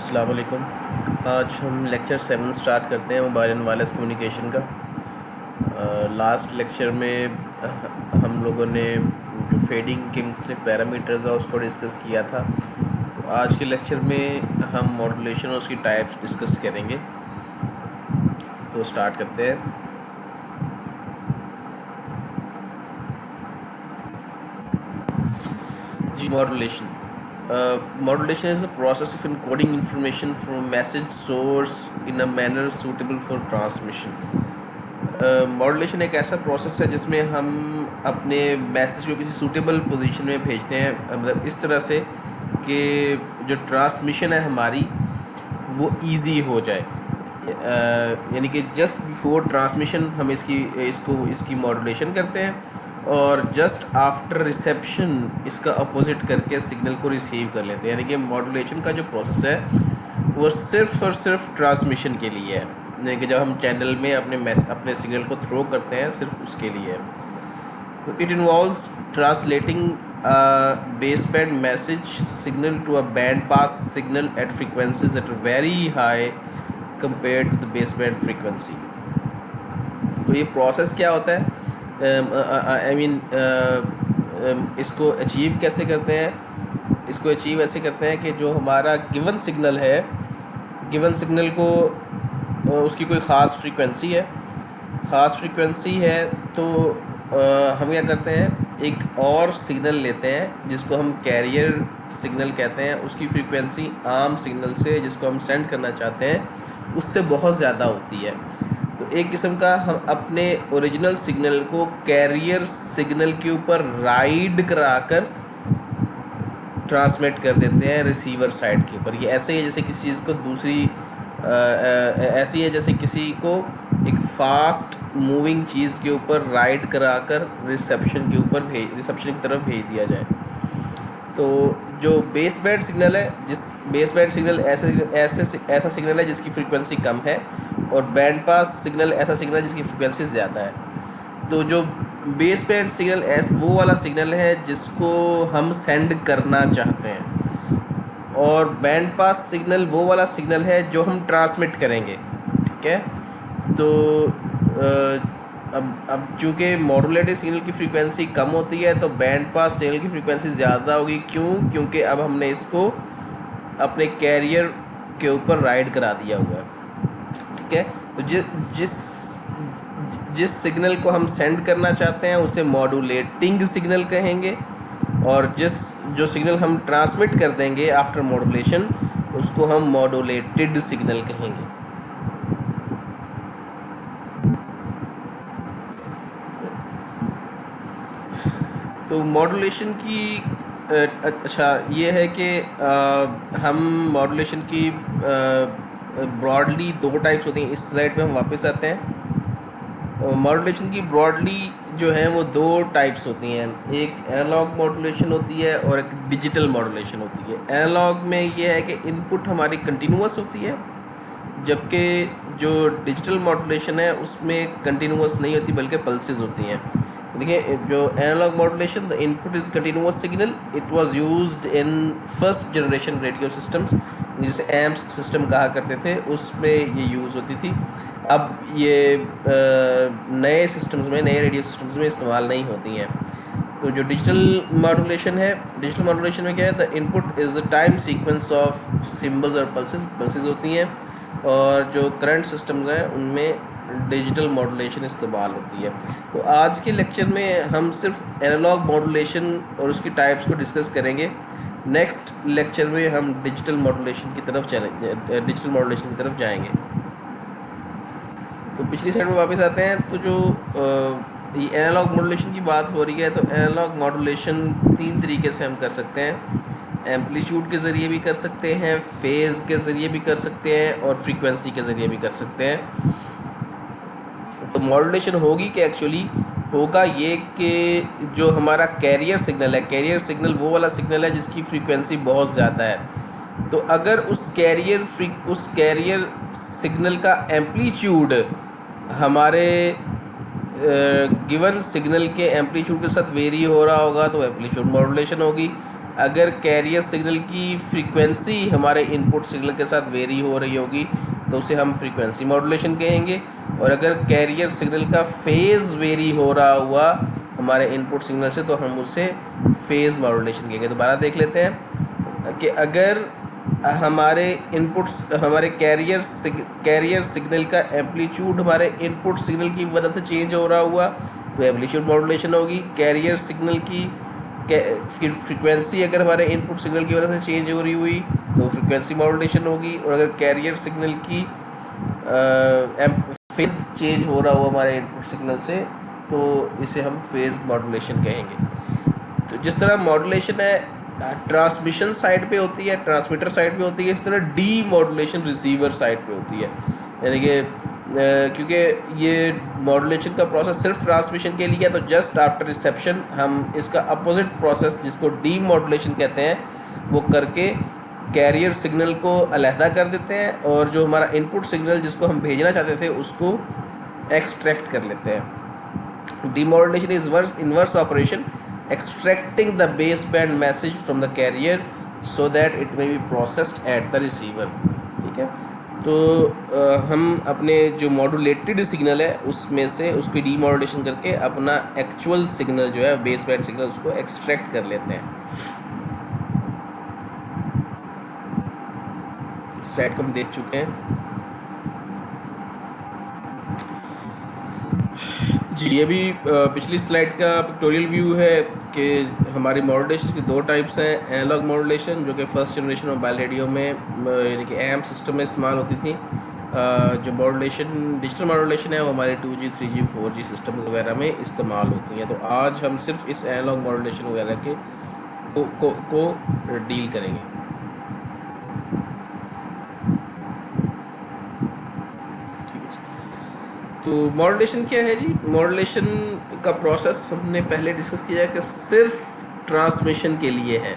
अस्सलाम वालेकुम। आज हम लेक्चर 7 स्टार्ट करते हैं मोबाइल एंड वायरलेस कम्युनिकेशन का। लास्ट लेक्चर में हम लोगों ने जो फेडिंग के मुख्तलिफ पैरामीटर्स है उसको डिस्कस किया था। तो आज के लेक्चर में हम मॉड्यूलेशन और उसकी टाइप्स डिस्कस करेंगे। तो स्टार्ट करते हैं। जी, modulation modulation is the process of encoding information from a message source in a manner suitable for transmission. Modulation एक ऐसा प्रोसेस है जिसमें हम अपने मैसेज को किसी सूटेबल पोजीशन में भेजते हैं, मतलब इस तरह से कि जो ट्रांसमिशन है हमारी वो इजी हो जाए। यानी कि जस्ट बिफोर ट्रांसमिशन हम इसकी मॉड्यूलेशन करते हैं और जस्ट आफ्टर रिसेप्शन इसका अपोजिट करके सिग्नल को रिसीव कर लेते हैं। यानी कि मॉड्यूलेशन का जो प्रोसेस है वो सिर्फ़ और सिर्फ ट्रांसमिशन के लिए है, यानी कि जब हम चैनल में अपने सिग्नल को थ्रो करते हैं सिर्फ उसके लिए है। तो it involves translating base band message signal to a band pass signal at frequencies that are very high compare to the base band frequency. तो ये प्रोसेस क्या होता है, इसको अचीव कैसे करते हैं? इसको अचीव ऐसे करते हैं कि जो हमारा गिवन सिग्नल है, गिवन सिग्नल को उसकी कोई ख़ास फ्रीक्वेंसी है तो हम क्या करते हैं, एक और सिग्नल लेते हैं जिसको हम कैरियर सिग्नल कहते हैं। उसकी फ्रीक्वेंसी आम सिग्नल से जिसको हम सेंड करना चाहते हैं उससे बहुत ज़्यादा होती है। तो एक किस्म का हम अपने ओरिजिनल सिग्नल को कैरियर सिग्नल के ऊपर राइड कराकर ट्रांसमिट कर देते हैं रिसीवर साइड के ऊपर। ये ऐसे ही जैसे किसी चीज़ को ऐसी है जैसे किसी को एक फास्ट मूविंग चीज़ के ऊपर राइड कराकर रिसेप्शन की तरफ भेज दिया जाए। तो जो बेस बैंड सिग्नल है, बेस बैंड सिग्नल ऐसा सिग्नल है जिसकी फ्रीक्वेंसी कम है, और बैंड पास सिग्नल ऐसा सिग्नल है जिसकी फ्रीक्वेंसी ज़्यादा है। तो जो बेस बैंड सिग्नल वो वाला सिग्नल है जिसको हम सेंड करना चाहते हैं, और बैंड पास सिग्नल वो वाला सिग्नल है जो हम ट्रांसमिट करेंगे। ठीक है। तो अब चूँकि मॉड्यूलेटेड सिग्नल की फ्रीक्वेंसी कम होती है तो बैंड पास सिग्नल की फ्रीक्वेंसी ज़्यादा होगी। क्योंकि अब हमने इसको अपने कैरियर के ऊपर राइड करा दिया हुआ है। ठीक है। तो जिस सिग्नल को हम सेंड करना चाहते हैं उसे मॉड्यूलेटिंग सिग्नल कहेंगे, और जो सिग्नल हम ट्रांसमिट कर देंगे आफ्टर मॉड्यूलेशन उसको हम मॉड्यूलेटेड सिग्नल कहेंगे। तो मॉड्यूलेशन की अच्छा ये है कि हम मॉड्यूलेशन की ब्रॉडली 2 टाइप्स होती हैं। इस स्लाइड पे हम वापस आते हैं। मॉड्यूलेशन की ब्रॉडली जो है वो 2 टाइप्स होती हैं। एक एनालॉग मॉड्यूलेशन होती है और एक डिजिटल मॉड्यूलेशन होती है। एनालॉग में ये है कि इनपुट हमारी कंटिन्यूअस होती है, जबकि जो डिजिटल मॉड्यूलेशन है उसमें कंटिन्यूअस नहीं होती बल्कि पल्सेस होती हैं। देखिए, जो analog modulation, the input is continuous signal, it was used in first generation radio systems, जिसे एम्स सिस्टम कहा करते थे, उसमें ये यूज़ होती थी। अब ये नए सिस्टम्स में, नए रेडियो सिस्टम्स में इस्तेमाल नहीं होती हैं। तो जो डिजिटल मॉड्यूलेशन है, डिजिटल मॉड्यूलेशन में क्या है, the input is the time sequence of symbols और पल्सेस होती हैं, और जो करंट सिस्टम्स हैं उनमें डिजिटल मॉड्यूलेशन इस्तेमाल होती है। तो आज के लेक्चर में हम सिर्फ एनालॉग मॉड्यूलेशन और उसकी टाइप्स को डिस्कस करेंगे। नेक्स्ट लेक्चर में हम डिजिटल मॉड्यूलेशन की तरफ जाएंगे। तो पिछली साइड में वापस आते हैं। तो जो ये एनालॉग मॉड्यूलेशन की बात हो रही है, तो एनालॉग मॉड्यूलेशन 3 तरीके से हम कर सकते हैं। एम्पलीट्यूड के ज़रिए भी कर सकते हैं, फेज़ के ज़रिए भी कर सकते हैं, और फ्रीक्वेंसी के ज़रिए भी कर सकते हैं। तो मॉड्यूलेशन होगी कि एक्चुअली होगा ये कि जो हमारा कैरियर सिग्नल है, कैरियर सिग्नल वो वाला सिग्नल है जिसकी फ्रीक्वेंसी बहुत ज़्यादा है। तो अगर उस कैरियर सिग्नल का एम्पलीट्यूड हमारे गिवन सिग्नल के एम्पलीट्यूड के साथ वेरी हो रहा होगा तो एम्पलीट्यूड मॉड्यूलेशन होगी। अगर कैरियर सिग्नल की फ्रीक्वेंसी हमारे इनपुट सिग्नल के साथ वेरी हो रही होगी तो उसे हम फ्रीक्वेंसी मॉड्यूलेशन कहेंगे। और अगर कैरियर सिग्नल का फेज़ वेरी हो रहा हुआ हमारे इनपुट सिग्नल से तो हम उसे फेज़ मॉड्यूलेशन कहेंगे। दोबारा देख लेते हैं कि अगर हमारे इनपुट्स हमारे कैरियर सिग्नल का एम्पलीट्यूड हमारे इनपुट सिग्नल की वजह से चेंज हो रहा हुआ तो एम्पलीट्यूड मॉड्यूलेशन होगी। कैरियर सिग्नल की फ्रीक्वेंसी अगर हमारे इनपुट सिग्नल की वजह से चेंज हो रही हुई तो फ्रीक्वेंसी मॉड्यूलेशन होगी। और अगर कैरियर सिग्नल की फेज चेंज हो रहा हो हमारे इनपुट सिग्नल से तो इसे हम फेज मॉड्यूलेशन कहेंगे। तो जिस तरह मॉड्यूलेशन है ट्रांसमिशन साइड पे होती है, ट्रांसमीटर साइड पे होती है, इस तरह डी मॉड्यूलेशन रिसीवर साइड पे होती है। यानी कि क्योंकि ये मॉड्यूलेशन का प्रोसेस सिर्फ ट्रांसमिशन के लिए है तो जस्ट आफ्टर रिसेप्शन हम इसका अपोजिट प्रोसेस जिसको डी मॉड्यूलेशन कहते हैं वो करके कैरियर सिग्नल को अलहदा कर देते हैं और जो हमारा इनपुट सिग्नल जिसको हम भेजना चाहते थे उसको एक्सट्रैक्ट कर लेते हैं। Demodulation is inverse operation extracting the base band message from the carrier so that it may be processed at the receiver. ठीक है, तो हम अपने जो मॉड्यूलेटेड सिग्नल है उसमें से उसकी डीमॉड्यूलेशन करके अपना एक्चुअल सिग्नल जो है बेस बैंड सिग्नल उसको एक्सट्रैक्ट कर लेते हैं। स्लाइड को हम देख चुके हैं जी। ये भी पिछली स्लाइड का पिक्टोरियल व्यू है कि हमारी मॉड्यूलेशन की दो टाइप्स हैं। एनालॉग मॉड्यूलेशन जो कि फर्स्ट जनरेशन मोबाइल रेडियो में यानी कि एम सिस्टम में इस्तेमाल होती थी। जो मॉड्यूलेशन डिजिटल मॉड्यूलेशन है वो हमारे 2G 3G 4G सिस्टम वगैरह में इस्तेमाल होती हैं। तो आज हम सिर्फ इस एनालॉग मॉड्यूलेशन वगैरह के को डील करेंगे। तो मॉड्यूलेशन क्या है जी? मॉड्यूलेशन का प्रोसेस हमने पहले डिस्कस किया है कि सिर्फ ट्रांसमिशन के लिए है,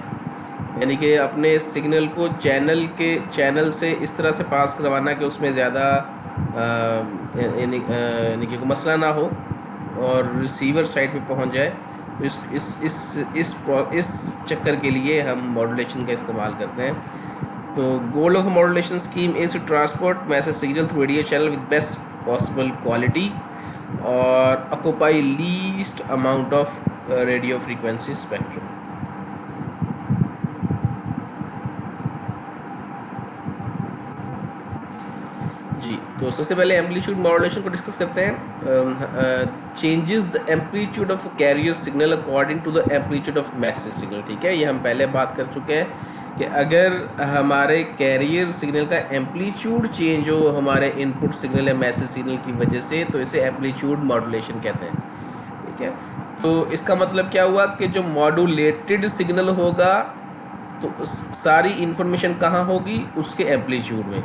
यानी कि अपने सिग्नल को चैनल से इस तरह से पास करवाना कि उसमें ज़्यादा यानी कि कोई मसला ना हो और रिसीवर साइड पे पहुंच जाए। इस चक्कर के लिए हम मॉड्यूलेशन का इस्तेमाल करते हैं। तो goal of modulation scheme is to transport message signal through radio channel with best possible quality और occupy least amount of radio frequency spectrum. जी, तो सबसे पहले एम्पलीट्यूड मॉड्यूलेशन को डिस्कस करते हैं। Changes the amplitude of carrier signal according to the amplitude of message signal. ठीक है, ये हम पहले बात कर चुके हैं कि अगर हमारे कैरियर सिग्नल का एम्पलीट्यूड चेंज हो हमारे इनपुट सिग्नल या मैसेज सिग्नल की वजह से तो इसे एम्पलीट्यूड मॉड्यूलेशन कहते हैं। ठीक है, तो इसका मतलब क्या हुआ कि जो मॉड्यूलेटेड सिग्नल होगा तो सारी इन्फॉर्मेशन कहाँ होगी? उसके एम्पलीट्यूड में।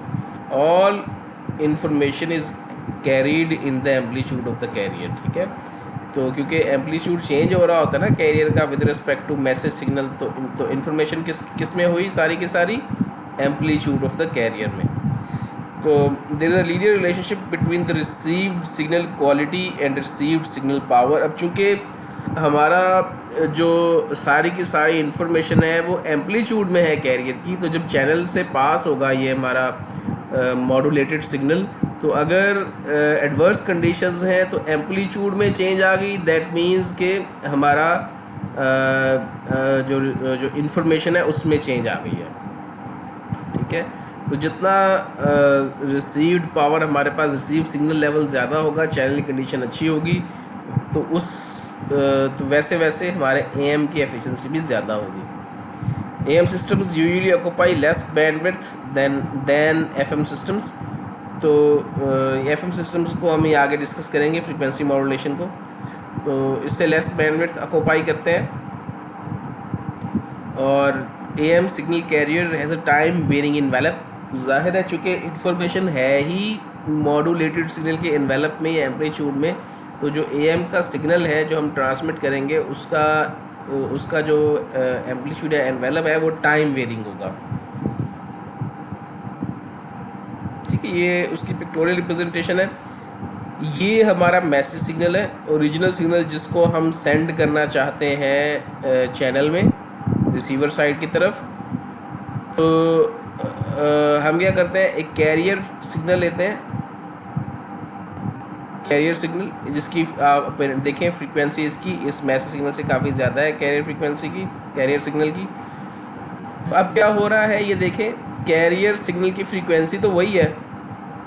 All information is carried in the amplitude of the carrier. ठीक है, तो क्योंकि एम्पलीट्यूड चेंज हो रहा होता है ना कैरियर का with respect to message signal, तो इन्फॉर्मेशन किस में हुई? सारी की सारी एम्पलीट्यूड ऑफ द कैरियर में। तो there is a linear relationship between the received signal quality and received signal power. अब चूँकि हमारा जो सारी की सारी इन्फॉर्मेशन है वो एम्पलीट्यूड में है कैरियर की, तो जब चैनल से पास होगा ये हमारा मॉड्यूलेटेड सिग्नल, तो अगर एडवर्स कंडीशंस हैं तो एम्पलीट्यूड में चेंज आ गई, दैट मीन्स कि हमारा जो इन्फॉर्मेशन है उसमें चेंज आ गई है। ठीक है, तो जितना रिसीव्ड पावर हमारे पास रिसीव सिग्नल लेवल ज़्यादा होगा, चैनल की कंडीशन अच्छी होगी, तो तो वैसे वैसे हमारे AM की एफिशिएंसी भी ज़्यादा होगी। AM systems usually occupy less bandwidth than FM systems। तो FM systems को हम आगे डिस्कस करेंगे फ्रीक्वेंसी मॉड्यूलेशन को। तो इससे लेस बैंडविड्थ ऑक्यूपाई करते हैं और AM signal carrier has a time varying envelope. तो जाहिर है चूँकि इंफॉर्मेशन है ही मॉड्यूलेटेड सिग्नल के इन्वेलप में या एम्पलीट्यूड में, तो जो AM का सिग्नल है जो हम ट्रांसमिट करेंगे उसका जो एम्पलीट्यूड है एनवेलप है वो टाइम वेरिंग होगा। ठीक है, ये उसकी पिक्टोरियल रिप्रेजेंटेशन है। ये हमारा मैसेज सिग्नल है, ओरिजिनल सिग्नल जिसको हम सेंड करना चाहते हैं चैनल में रिसीवर साइड की तरफ। तो हम क्या करते हैं, एक कैरियर सिग्नल लेते हैं, कैरियर सिग्नल जिसकी आप देखें फ्रीक्वेंसी इसकी इस मैसेज सिग्नल से काफ़ी ज़्यादा है, कैरियर फ्रीक्वेंसी की, कैरियर सिग्नल की। तो अब क्या हो रहा है ये देखें, कैरियर सिग्नल की फ्रीक्वेंसी तो वही है,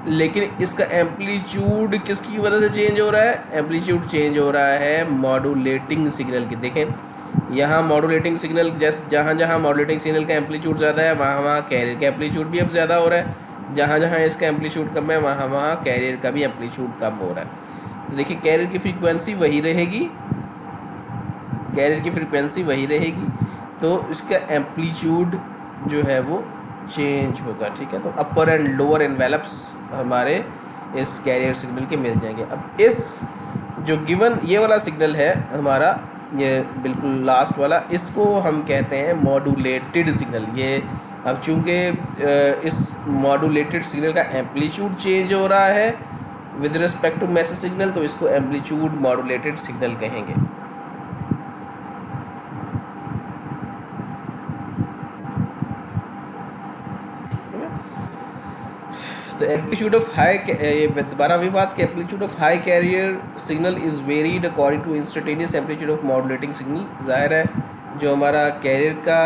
लेकिन इसका एम्पलीट्यूड किसकी वजह से चेंज हो रहा है, एम्पलीट्यूड चेंज हो रहा है मॉड्यूलेटिंग सिग्नल की। देखें यहाँ मॉड्यूलेटिंग सिग्नल, जैसे जहाँ जहाँ मॉड्यूलेटिंग सिग्नल का एम्पलीट्यूड ज़्यादा है वहाँ वहाँ कैरियर का एम्पलीट्यूड भी अब ज़्यादा हो रहा है, जहाँ जहाँ इसका एम्पलीट्यूड कम है वहाँ वहाँ कैरियर का भी एम्पलीट्यूड कम हो रहा है। तो देखिए कैरियर की फ्रीक्वेंसी वही रहेगी, कैरियर की फ्रीक्वेंसी वही रहेगी, तो इसका एम्पलीट्यूड जो है वो चेंज होगा। ठीक है, तो अपर एंड लोअर एनवेलप्स हमारे इस कैरियर सिग्नल के मिल जाएंगे। अब इस जो गिवन ये वाला सिग्नल है हमारा, ये बिल्कुल लास्ट वाला, इसको हम कहते हैं मॉड्यूलेटेड सिग्नल। ये अब चूँकि इस मॉड्यूलेटेड सिग्नल का एम्पलीट्यूड चेंज हो रहा है with respect to message signal, तो इसको एम्पलीट्यूड मॉड्यूलेटेड सिग्नल कहेंगे। The amplitude of high, बारहवीं बात कि amplitude of high carrier signal is varied according to instantaneous amplitude of modulating signal। ज़ाहिर है जो हमारा कैरियर का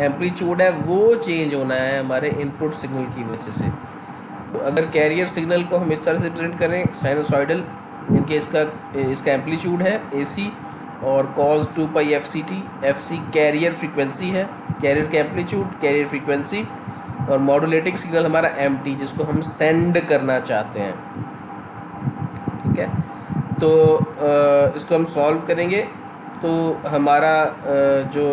एम्पलीट्यूड है वो चेंज होना है हमारे इनपुट सिग्नल की वजह से। तो अगर कैरियर सिग्नल को हम इस तरह से रिप्रेजेंट करें साइनोसॉइडल, इनके इसका एम्पलीट्यूड है AC और cos 2 पाई FCT, FC कैरियर फ्रीक्वेंसी है, कैरियर का एम्पलीट्यूड, कैरियर फ्रीक्वेंसी, और मॉड्यूलेटिंग सिग्नल हमारा MT जिसको हम सेंड करना चाहते हैं। ठीक है, तो इसको हम सॉल्व करेंगे तो हमारा जो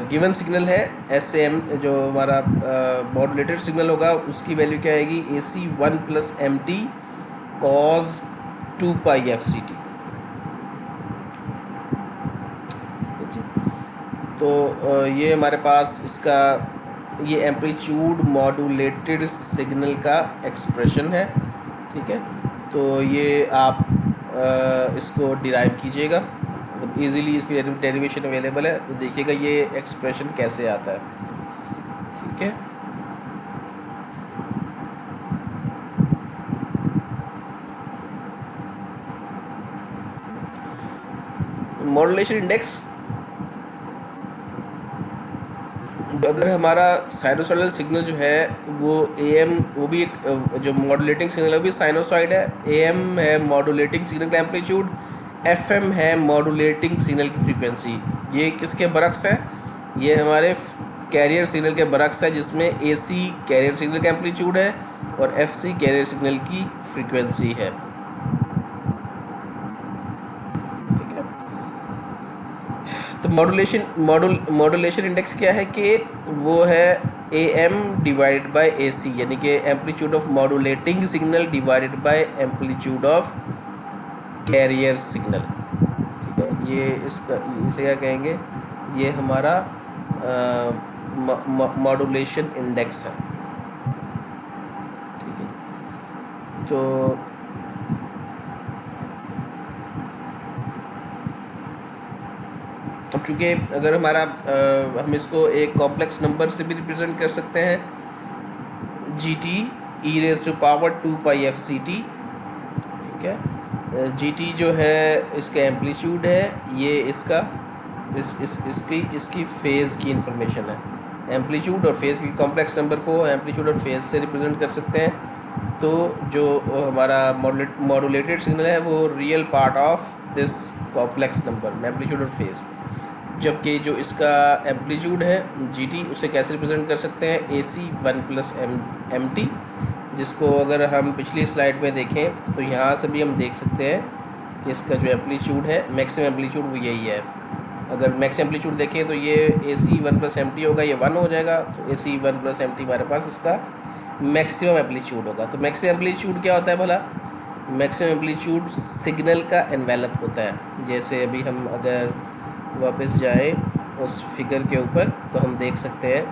गिवन सिग्नल है SM, जो हमारा मॉड्यूलेटेड सिग्नल होगा उसकी वैल्यू क्या आएगी, AC 1 + MT cos 2 पाई FCT। तो ये हमारे पास इसका ये एम्पलीट्यूड मॉड्यूलेटेड सिग्नल का एक्सप्रेशन है। ठीक है, तो ये आप इसको डिराइव कीजिएगा, मतलब इजीली इसकी डेरिवेशन अवेलेबल है, तो देखिएगा ये एक्सप्रेशन कैसे आता है। ठीक है, मॉड्यूलेशन इंडेक्स, अगर हमारा साइनोसॉइडल सिग्नल जो है वो AM, वो भी एक जो मॉड्यूलेटिंग सिग्नल है वो भी साइनोसॉइड है, AM है मॉड्यूलेटिंग सिग्नल का एम्पलीट्यूड, FM है मॉड्यूलेटिंग सिग्नल की फ्रीक्वेंसी। ये किसके बरक्स है, ये हमारे कैरियर सिग्नल के बरक्स है, जिसमें AC कैरियर सिग्नल का एम्पलीट्यूड है और FC कैरियर सिग्नल की फ्रीक्वेंसी है। तो मॉड्यूलेशन इंडेक्स क्या है कि वो है AM डिवाइडेड बाय AC, यानी कि amplitude of modulating signal divided by amplitude of carrier signal. ठीक है, ये इसका इसे क्या कहेंगे, ये हमारा मॉड्यूलेशन इंडेक्स है। ठीक है, तो अब चूँकि अगर हमारा हम इसको एक कॉम्प्लेक्स नंबर से भी रिप्रेजेंट कर सकते हैं, GT e⁻² 2 पाई FCT। ठीक है, GT जो है इसका एम्पलीट्यूड है, ये इसका इसकी फेज़ की इंफॉर्मेशन है। एम्पलीट्यूड और फेज़ की कॉम्प्लेक्स नंबर को एम्पलीट्यूड और फेज़ से रिप्रेजेंट कर सकते हैं। तो जो हमारा मॉड्यूलेटेड सिग्नल है वो real part of this complex number amplitude और फेज़, जबकि जो इसका एम्पलीट्यूड है GT उसे कैसे रिप्रेजेंट कर सकते हैं, AC 1 + MT, जिसको अगर हम पिछली स्लाइड में देखें तो यहाँ से भी हम देख सकते हैं कि इसका जो एम्पलीट्यूड है मैक्सिमम एम्पलीट्यूड वो यही है। अगर मैक्सिमम एम्पलीट्यूड देखें तो ये AC 1 + MT होगा, ये 1 हो जाएगा, तो AC 1 + MT हमारे पास इसका मैक्सिमम एम्पलीट्यूड होगा। तो मैक्सिमम एम्पलीट्यूड क्या होता है भला, मैक्सिमम एम्पलीट्यूड सिग्नल का एनवेलप होता है। जैसे अभी हम अगर वापस जाएं उस फिगर के ऊपर तो हम देख सकते हैं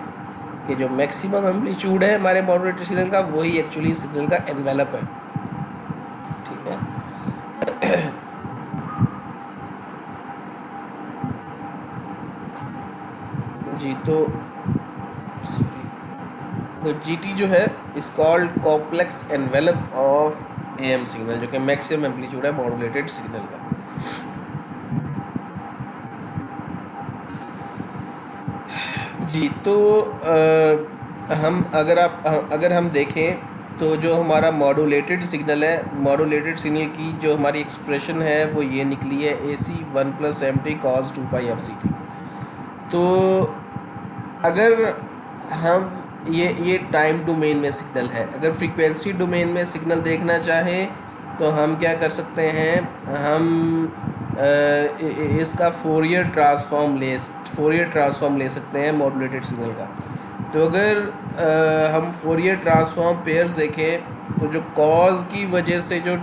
कि जो मैक्सिमम एम्पलीट्यूड है हमारे मॉड्यूलेटेड सिग्नल का वही एक्चुअली सिग्नल का एनवेलप है। ठीक है, जी तो जीटी जो है is called complex envelope of am signal, जो कि मैक्सिमम एम्पलीट्यूड है मॉड्यूलेटेड सिग्नल का। जी तो अगर हम देखें तो जो हमारा मॉड्यूलेटेड सिग्नल है, मॉड्यूलेटेड सिग्नल की जो हमारी एक्सप्रेशन है वो ये निकली है AC 1+MT cos 2π/FCT। तो अगर हम ये टाइम डोमेन में सिग्नल है, अगर फ्रीक्वेंसी डोमेन में सिग्नल देखना चाहें तो हम क्या कर सकते हैं, हम इसका फोरियर ट्रांसफॉर्म ले सकते हैं मॉड्यूलेटेड सिग्नल का। तो अगर हम फोरियर ट्रांसफॉर्म पेयर्स देखें तो जो कॉज की वजह से जो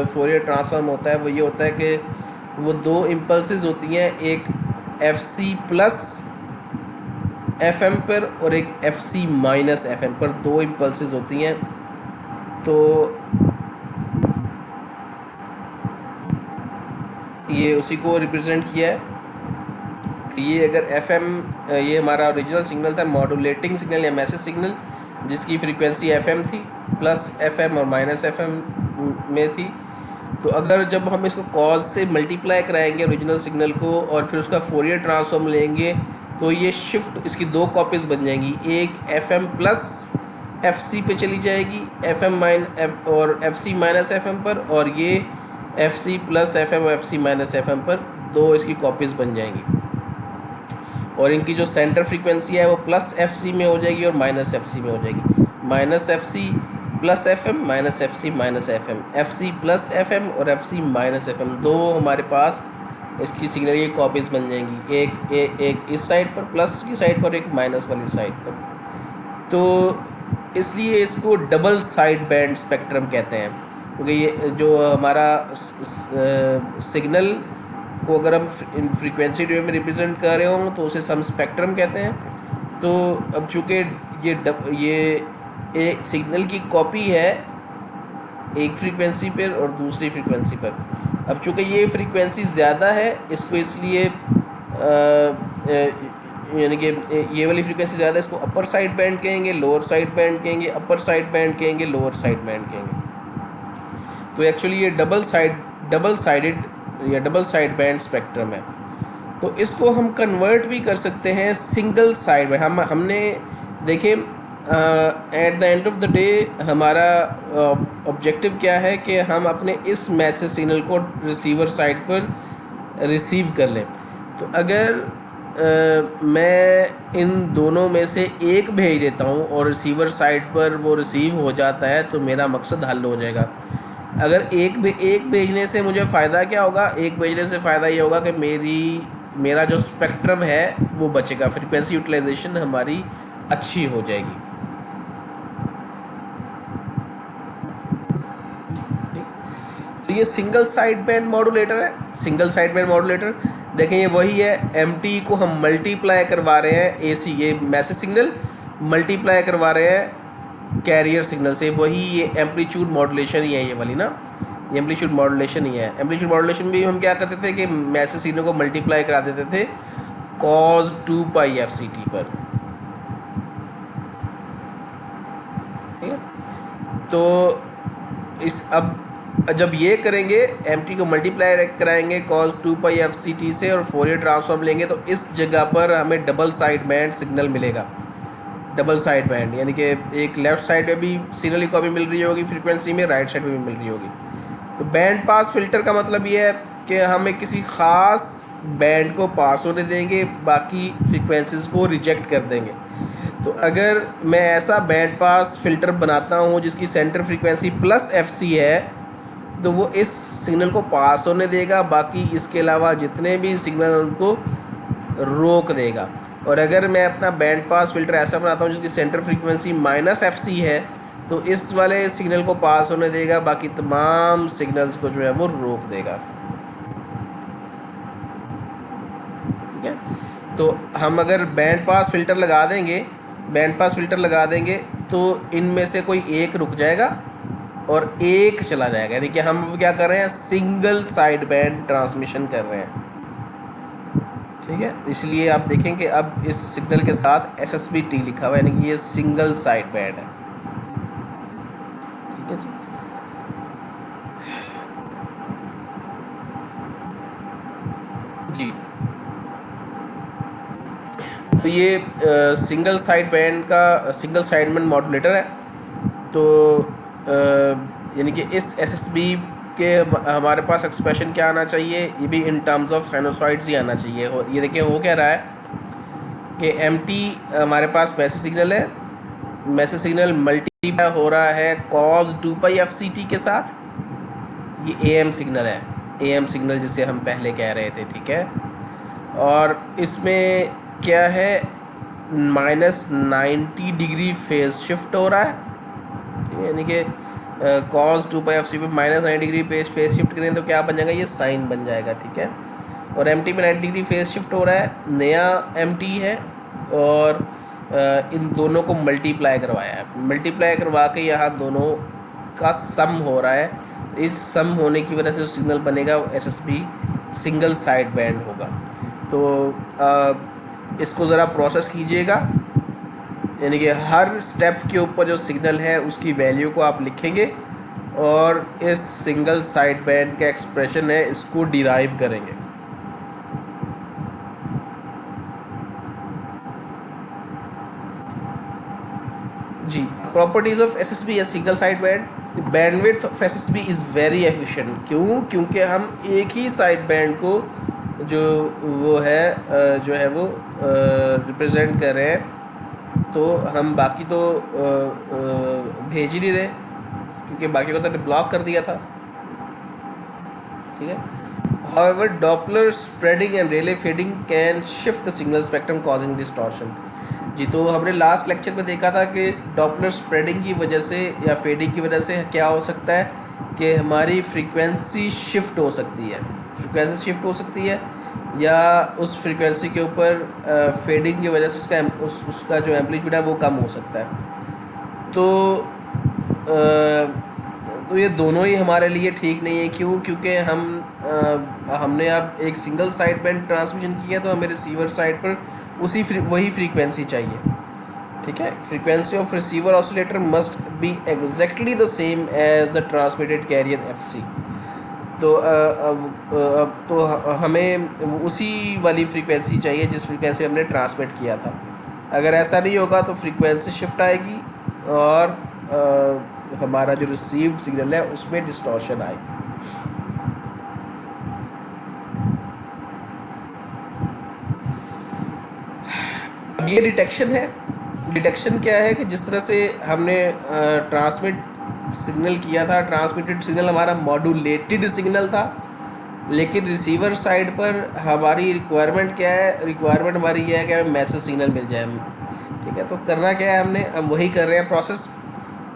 फोरियर ट्रांसफॉर्म होता है वो ये होता है कि वो दो इम्पल्सेस होती हैं, एक FC+FM पर और एक FC-FM पर, दो इम्पल्सेस होती हैं। तो ये उसी को रिप्रेजेंट किया है कि ये अगर FM, ये हमारा ओरिजिनल सिग्नल था मॉड्यूलेटिंग सिग्नल या मैसेज सिग्नल, जिसकी फ्रीक्वेंसी FM थी, +FM और -FM में थी। तो अगर जब हम इसको कॉज से मल्टीप्लाई कराएंगे ओरिजिनल सिग्नल को और फिर उसका फोरियर ट्रांसफॉर्म लेंगे तो ये शिफ्ट, इसकी दो कॉपीज़ बन जाएंगी, एक FM+FC पे चली जाएगी और FC-FM पर, और ये FC+FM और FC-FM पर दो इसकी कॉपीज़ बन जाएंगी। और इनकी जो सेंटर फ्रीक्वेंसी है वो +FC में हो जाएगी और -FC में हो जाएगी। -FC+FM, -FC-FM, FC+FM और FC-FM, दो हमारे पास इसकी सिग्नल की कॉपीज़ बन जाएंगी, एक इस साइड पर प्लस की साइड पर, एक माइनस वाली साइड पर। तो इसलिए इसको डबल साइड बैंड स्पेक्ट्रम कहते हैं, क्योंकि ये जो हमारा सिग्नल को अगर हम फ्रीक्वेंसी डोमेन में रिप्रेजेंट कर रहे हो तो उसे हम स्पेक्ट्रम कहते हैं। तो अब चूँकि ये एक सिग्नल की कॉपी है एक फ्रीक्वेंसी पर और दूसरी फ्रीक्वेंसी पर, अब चूँकि ये फ्रीक्वेंसी ज़्यादा है इसको इसलिए यानी कि ये वाली फ्रीक्वेंसी ज़्यादा है, इसको अपर साइड बैंड कहेंगे, लोअर साइड बैंड कहेंगे, अपर साइड बैंड कहेंगे, लोअर साइड बैंड कहेंगे। तो एक्चुअली ये डबल साइडेड या डबल साइड बैंड स्पेक्ट्रम है। तो इसको हम कन्वर्ट भी कर सकते हैं सिंगल साइड बैंड। हमने देखें at the end of the day हमारा ऑब्जेक्टिव क्या है कि हम अपने इस मैसेज सिग्नल को रिसीवर साइड पर रिसीव कर लें। तो अगर मैं इन दोनों में से एक भेज देता हूँ और रिसीवर साइड पर वो रिसीव हो जाता है तो मेरा मकसद हल हो जाएगा। अगर एक भेजने से मुझे फ़ायदा क्या होगा, एक भेजने से फ़ायदा ये होगा कि मेरा जो स्पेक्ट्रम है वो बचेगा, फ्रीक्वेंसी यूटिलाइजेशन हमारी अच्छी हो जाएगी। तो ये सिंगल साइड बैंड मॉड्यूलेटर है। सिंगल साइड बैंड मॉड्यूलेटर देखें ये वही है, MT को हम मल्टीप्लाई करवा रहे हैं AC, ये मैसेज सिग्नल मल्टीप्लाई करवा रहे हैं कैरियर सिग्नल से, वही ये एम्पलीट्यूड मॉड्यूलेशन ही है, ये वाली ना, ये एम्पलीट्यूड मॉड्यूलेशन ही है। एम्पलीट्यूड मॉड्यूलेशन भी हम क्या करते थे कि मैसेज सिग्नल को मल्टीप्लाई करा देते थे cos 2π/FCT पर, ठीक है। तो अब जब ये करेंगे MT को मल्टीप्लाई कराएंगे cos 2π/FCT से और फोरियर ट्रांसफॉर्म लेंगे तो इस जगह पर हमें डबल साइड बैंड सिग्नल मिलेगा। डबल साइड बैंड यानी कि एक लेफ़्ट साइड में भी सिग्नल की कॉपी मिल रही होगी फ्रीक्वेंसी में, राइट साइड में भी मिल रही होगी। तो बैंड पास फिल्टर का मतलब ये है कि हमें किसी ख़ास बैंड को पास होने देंगे, बाकी फ्रीक्वेंसीज़ को रिजेक्ट कर देंगे। तो अगर मैं ऐसा बैंड पास फिल्टर बनाता हूँ जिसकी सेंटर फ्रीक्वेंसी +FC है तो वो इस सिग्नल को पास होने देगा, बाकी इसके अलावा जितने भी सिग्नल उनको रोक देगा। और अगर मैं अपना बैंड पास फिल्टर ऐसा बनाता हूँ जिसकी सेंटर फ्रीक्वेंसी -FC है तो इस वाले सिग्नल को पास होने देगा, बाकी तमाम सिग्नल्स को जो है वो रोक देगा, ठीक है। तो हम अगर बैंड पास फिल्टर लगा देंगे तो इनमें से कोई एक रुक जाएगा और एक चला जाएगा, यानी कि हम क्या कर रहे हैं, सिंगल साइड बैंड ट्रांसमिशन कर रहे हैं। ठीक है, इसलिए आप देखें कि अब इस सिग्नल के साथ SSBT लिखा हुआ है, यानी कि ये सिंगल साइड बैंड है। ठीक है जी। तो ये सिंगल साइड बैंड का सिंगल साइड बैंड मॉड्यूलेटर है। तो यानी कि इस SSB के हमारे पास एक्सप्रेशन क्या आना चाहिए, ये भी इन टर्म्स ऑफ साइनोसॉइड्स ही आना चाहिए। ये देखिए हो क्या रहा है कि MT हमारे पास मैसेज सिग्नल है, मैसेज सिग्नल मल्टीप्लाई हो रहा है cos 2πfct के साथ। ये AM सिग्नल है, AM सिग्नल जिसे हम पहले कह रहे थे। ठीक है, और इसमें क्या है, -90 डिग्री फेज शिफ्ट हो रहा है। ठीक है, यानी कि cos 2πfc पे -90 डिग्री फेज शिफ्ट करें तो क्या बन जाएगा, ये साइन बन जाएगा। ठीक है, और MT में 90 डिग्री फेज शिफ्ट हो रहा है, नया MT है, और इन दोनों को मल्टीप्लाई करवाया है। मल्टीप्लाई करवा के यहाँ दोनों का सम हो रहा है। इस सम होने की वजह से जो सिग्नल बनेगा वो SSB सिंगल साइड बैंड होगा। तो इसको ज़रा प्रोसेस कीजिएगा, यानी कि हर स्टेप के ऊपर जो सिग्नल है उसकी वैल्यू को आप लिखेंगे और इस सिंगल साइड बैंड का एक्सप्रेशन है इसको डिराइव करेंगे। जी, प्रॉपर्टीज़ ऑफ SSB या single side band. Bandwidth of SSB is very efficient. क्यों? क्योंकि हम एक ही साइड बैंड को जो वो है जो है वो रिप्रेजेंट कर रहे हैं, तो हम बाकी तो भेज ही नहीं रहे, क्योंकि बाकी को तो ब्लॉक कर दिया था। ठीक है, however Doppler spreading and Rayleigh fading can shift the signal spectrum causing distortion। जी, तो हमने लास्ट लेक्चर में देखा था कि डॉपलर स्प्रेडिंग की वजह से या फेडिंग की वजह से क्या हो सकता है कि हमारी फ्रीक्वेंसी शिफ्ट हो सकती है। फ्रीक्वेंसी शिफ्ट हो सकती है या उस फ्रीक्वेंसी के ऊपर फेडिंग की वजह से उसका जो एम्पलीट्यूड है वो कम हो सकता है। तो ये दोनों ही हमारे लिए ठीक नहीं है। क्यों? क्योंकि हमने अब एक सिंगल साइड बैंड ट्रांसमिशन किया तो हमें रिसीवर साइड पर वही फ्रीक्वेंसी चाहिए। ठीक है, frequency of receiver oscillator must be exactly the same as the transmitted carrier FC। तो हमें उसी वाली फ्रीक्वेंसी चाहिए जिस फ्रीक्वेंसी हमने ट्रांसमिट किया था। अगर ऐसा नहीं होगा तो फ्रीक्वेंसी शिफ्ट आएगी और हमारा जो रिसीव्ड सिग्नल है उसमें डिस्टॉर्शन आएगी। ये डिटेक्शन है। डिटेक्शन क्या है कि जिस तरह से हमने ट्रांसमिट सिग्नल किया था, ट्रांसमिटेड सिग्नल हमारा मॉड्यूलेटेड सिग्नल था, लेकिन रिसीवर साइड पर हमारी रिक्वायरमेंट क्या है, रिक्वायरमेंट हमारी ये है कि हमें मैसेज सिग्नल मिल जाए। ठीक है, तो करना क्या है, हमने हम वही कर रहे हैं प्रोसेस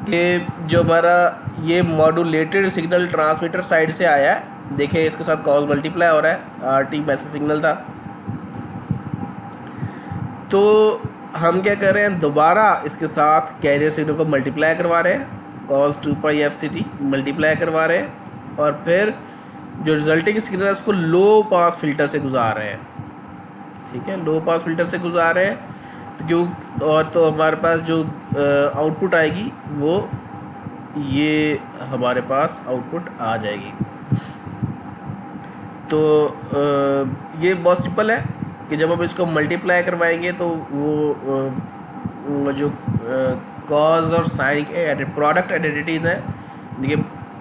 कि जो हमारा ये मॉड्यूलेटेड सिग्नल ट्रांसमीटर साइड से आया है, देखिए इसके साथ कॉस मल्टीप्लाई हो रहा है, RT मैसेज सिग्नल था। तो हम क्या कर रहे हैं, दोबारा इसके साथ कैरियर सिग्नल को मल्टीप्लाई करवा रहे हैं, cos 2πfct मल्टीप्लाई करवा रहे हैं, और फिर जो रिजल्टिंग सिग्नल है उसको लो पास फिल्टर से गुजार रहे हैं। ठीक है, लो पास फिल्टर से गुजार रहे हैं तो क्यों, और तो हमारे पास जो आउटपुट आएगी वो ये हमारे पास आउटपुट आ जाएगी। तो ये बहुत सिंपल है कि जब हम इसको मल्टीप्लाई करवाएंगे तो वो जो कॉज और साइन के प्रोडक्ट आइडेंटिटीज़ हैं, देखिए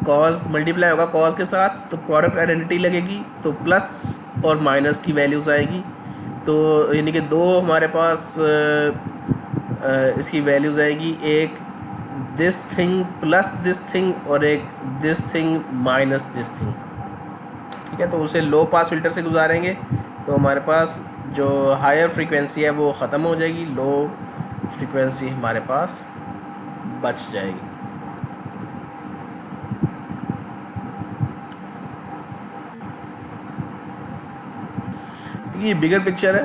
कॉज मल्टीप्लाई होगा कॉज के साथ तो प्रोडक्ट आइडेंटिटी लगेगी, तो प्लस और माइनस की वैल्यूज़ आएगी। तो यानी कि दो हमारे पास इसकी वैल्यूज़ आएगी, एक this thing plus this thing और एक this thing minus this thing. ठीक है, तो उसे लो पास फिल्टर से गुजारेंगे तो हमारे पास जो हायर फ्रीक्वेंसी है वो ख़त्म हो जाएगी, लो फ्रीक्वेंसी हमारे पास बच जाएगी। ये बिगर पिक्चर है।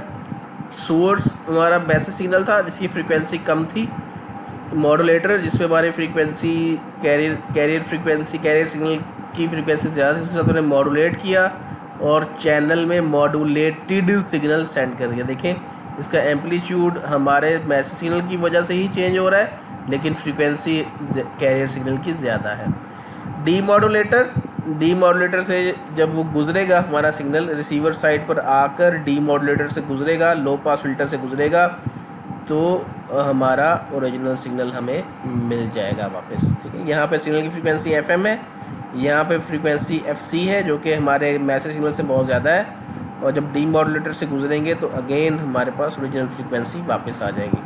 सोर्स हमारा बेसिक सिग्नल था जिसकी फ्रीक्वेंसी कम थी, मॉड्यूलेटर जिसमें हमारी फ्रीक्वेंसी कैरियर सिग्नल की फ्रीक्वेंसी ज़्यादा थी, उसके साथ हमने मॉड्यूलेट किया और चैनल में मॉड्यूलेटेड सिग्नल सेंड कर दिया। देखें इसका एम्पलीट्यूड हमारे मैसेज सिग्नल की वजह से ही चेंज हो रहा है, लेकिन फ्रीक्वेंसी कैरियर सिग्नल की ज़्यादा है। डीमॉड्यूलेटर से जब वो गुजरेगा हमारा सिग्नल रिसीवर साइड पर आकर डीमॉड्यूलेटर से गुजरेगा, लो पास फिल्टर से गुजरेगा, तो हमारा ओरिजिनल सिग्नल हमें मिल जाएगा वापस। ठीक है, यहाँ पे सिग्नल की फ्रीक्वेंसी FM है, यहाँ पे फ्रीक्वेंसी FC है जो कि हमारे मैसेज सिग्नल से बहुत ज़्यादा है, और जब डीमॉड्यूलेटर से गुजरेंगे तो अगेन हमारे पास ओरिजिनल फ्रीक्वेंसी वापस आ जाएगी।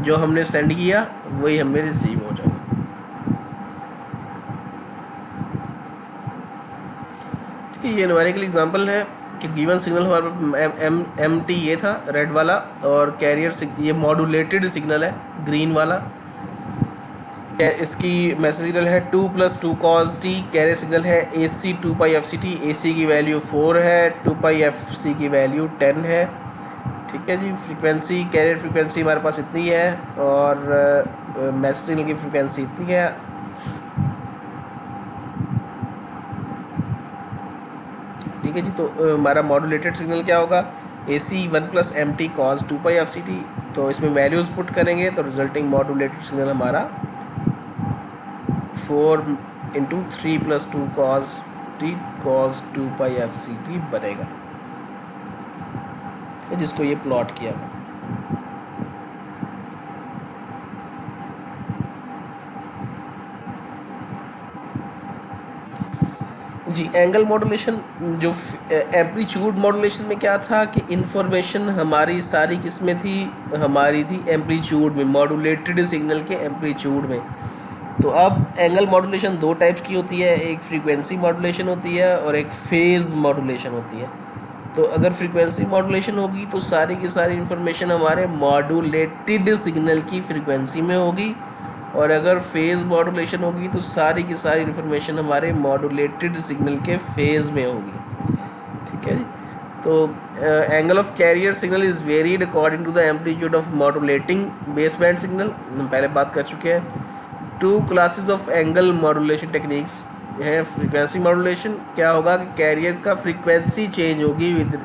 जो हमने सेंड किया वही हमें रिसीव हो जाएगा। ठीक है, ये न्यूमेरिकल एग्जांपल है कि गिवन सिग्नल हमारे MT ये था रेड वाला, और कैरियर ये मॉड्यूलेटेड सिग्नल है ग्रीन वाला। इसकी मैसेज सिग्नल है 2 + 2 cos t, कैरियर सिग्नल है AC 2 pi fct, AC की वैल्यू 4 है, 2 pi fc की वैल्यू 10 है। ठीक है जी, फ्रीक्वेंसी कैरियर फ्रीक्वेंसी हमारे पास इतनी है और मैसेज सिग्नल की फ्रीक्वेंसी इतनी है। ठीक है जी, तो हमारा मॉड्यूलेटेड सिग्नल क्या होगा, AC 1 + MT cos 2 pi fct। तो इसमें वैल्यूज़ पुट करेंगे तो रिजल्टिंग मॉड्यूलेटेड सिग्नल हमारा 4 × 3 + 2 cos t cos 2 pi fct बनेगा, जिसको ये प्लॉट किया। जी, एंगल मॉड्यूलेशन जो एम्पलीट्यूड मॉड्यूलेशन में क्या था कि इंफॉर्मेशन हमारी सारी किस्में थी हमारी थी एम्पलीट्यूड में, मॉड्यूलेटेड सिग्नल के एम्पलीट्यूड में। तो अब एंगल मॉड्यूलेशन दो टाइप्स की होती है, एक फ्रीक्वेंसी मॉड्यूलेशन होती है और एक फेज़ मॉड्यूलेशन होती है। तो अगर फ्रीक्वेंसी मॉड्यूलेशन होगी तो सारी की सारी इन्फॉर्मेशन हमारे मॉड्यूलेटेड सिग्नल की फ्रीक्वेंसी में होगी, और अगर फेज़ मॉड्यूलेशन होगी तो सारी की सारी इन्फॉर्मेशन हमारे मॉड्यूलेटेड सिग्नल के फेज़ में होगी। ठीक है जी, तो angle of carrier signal is varied according to the amplitude of modulating base band signal. हम पहले बात कर चुके हैं। 2 classes of angle modulation techniques है। फ्रीक्वेंसी मॉड्यूलेशन क्या होगा कि कैरियर का फ्रीक्वेंसी चेंज होगी with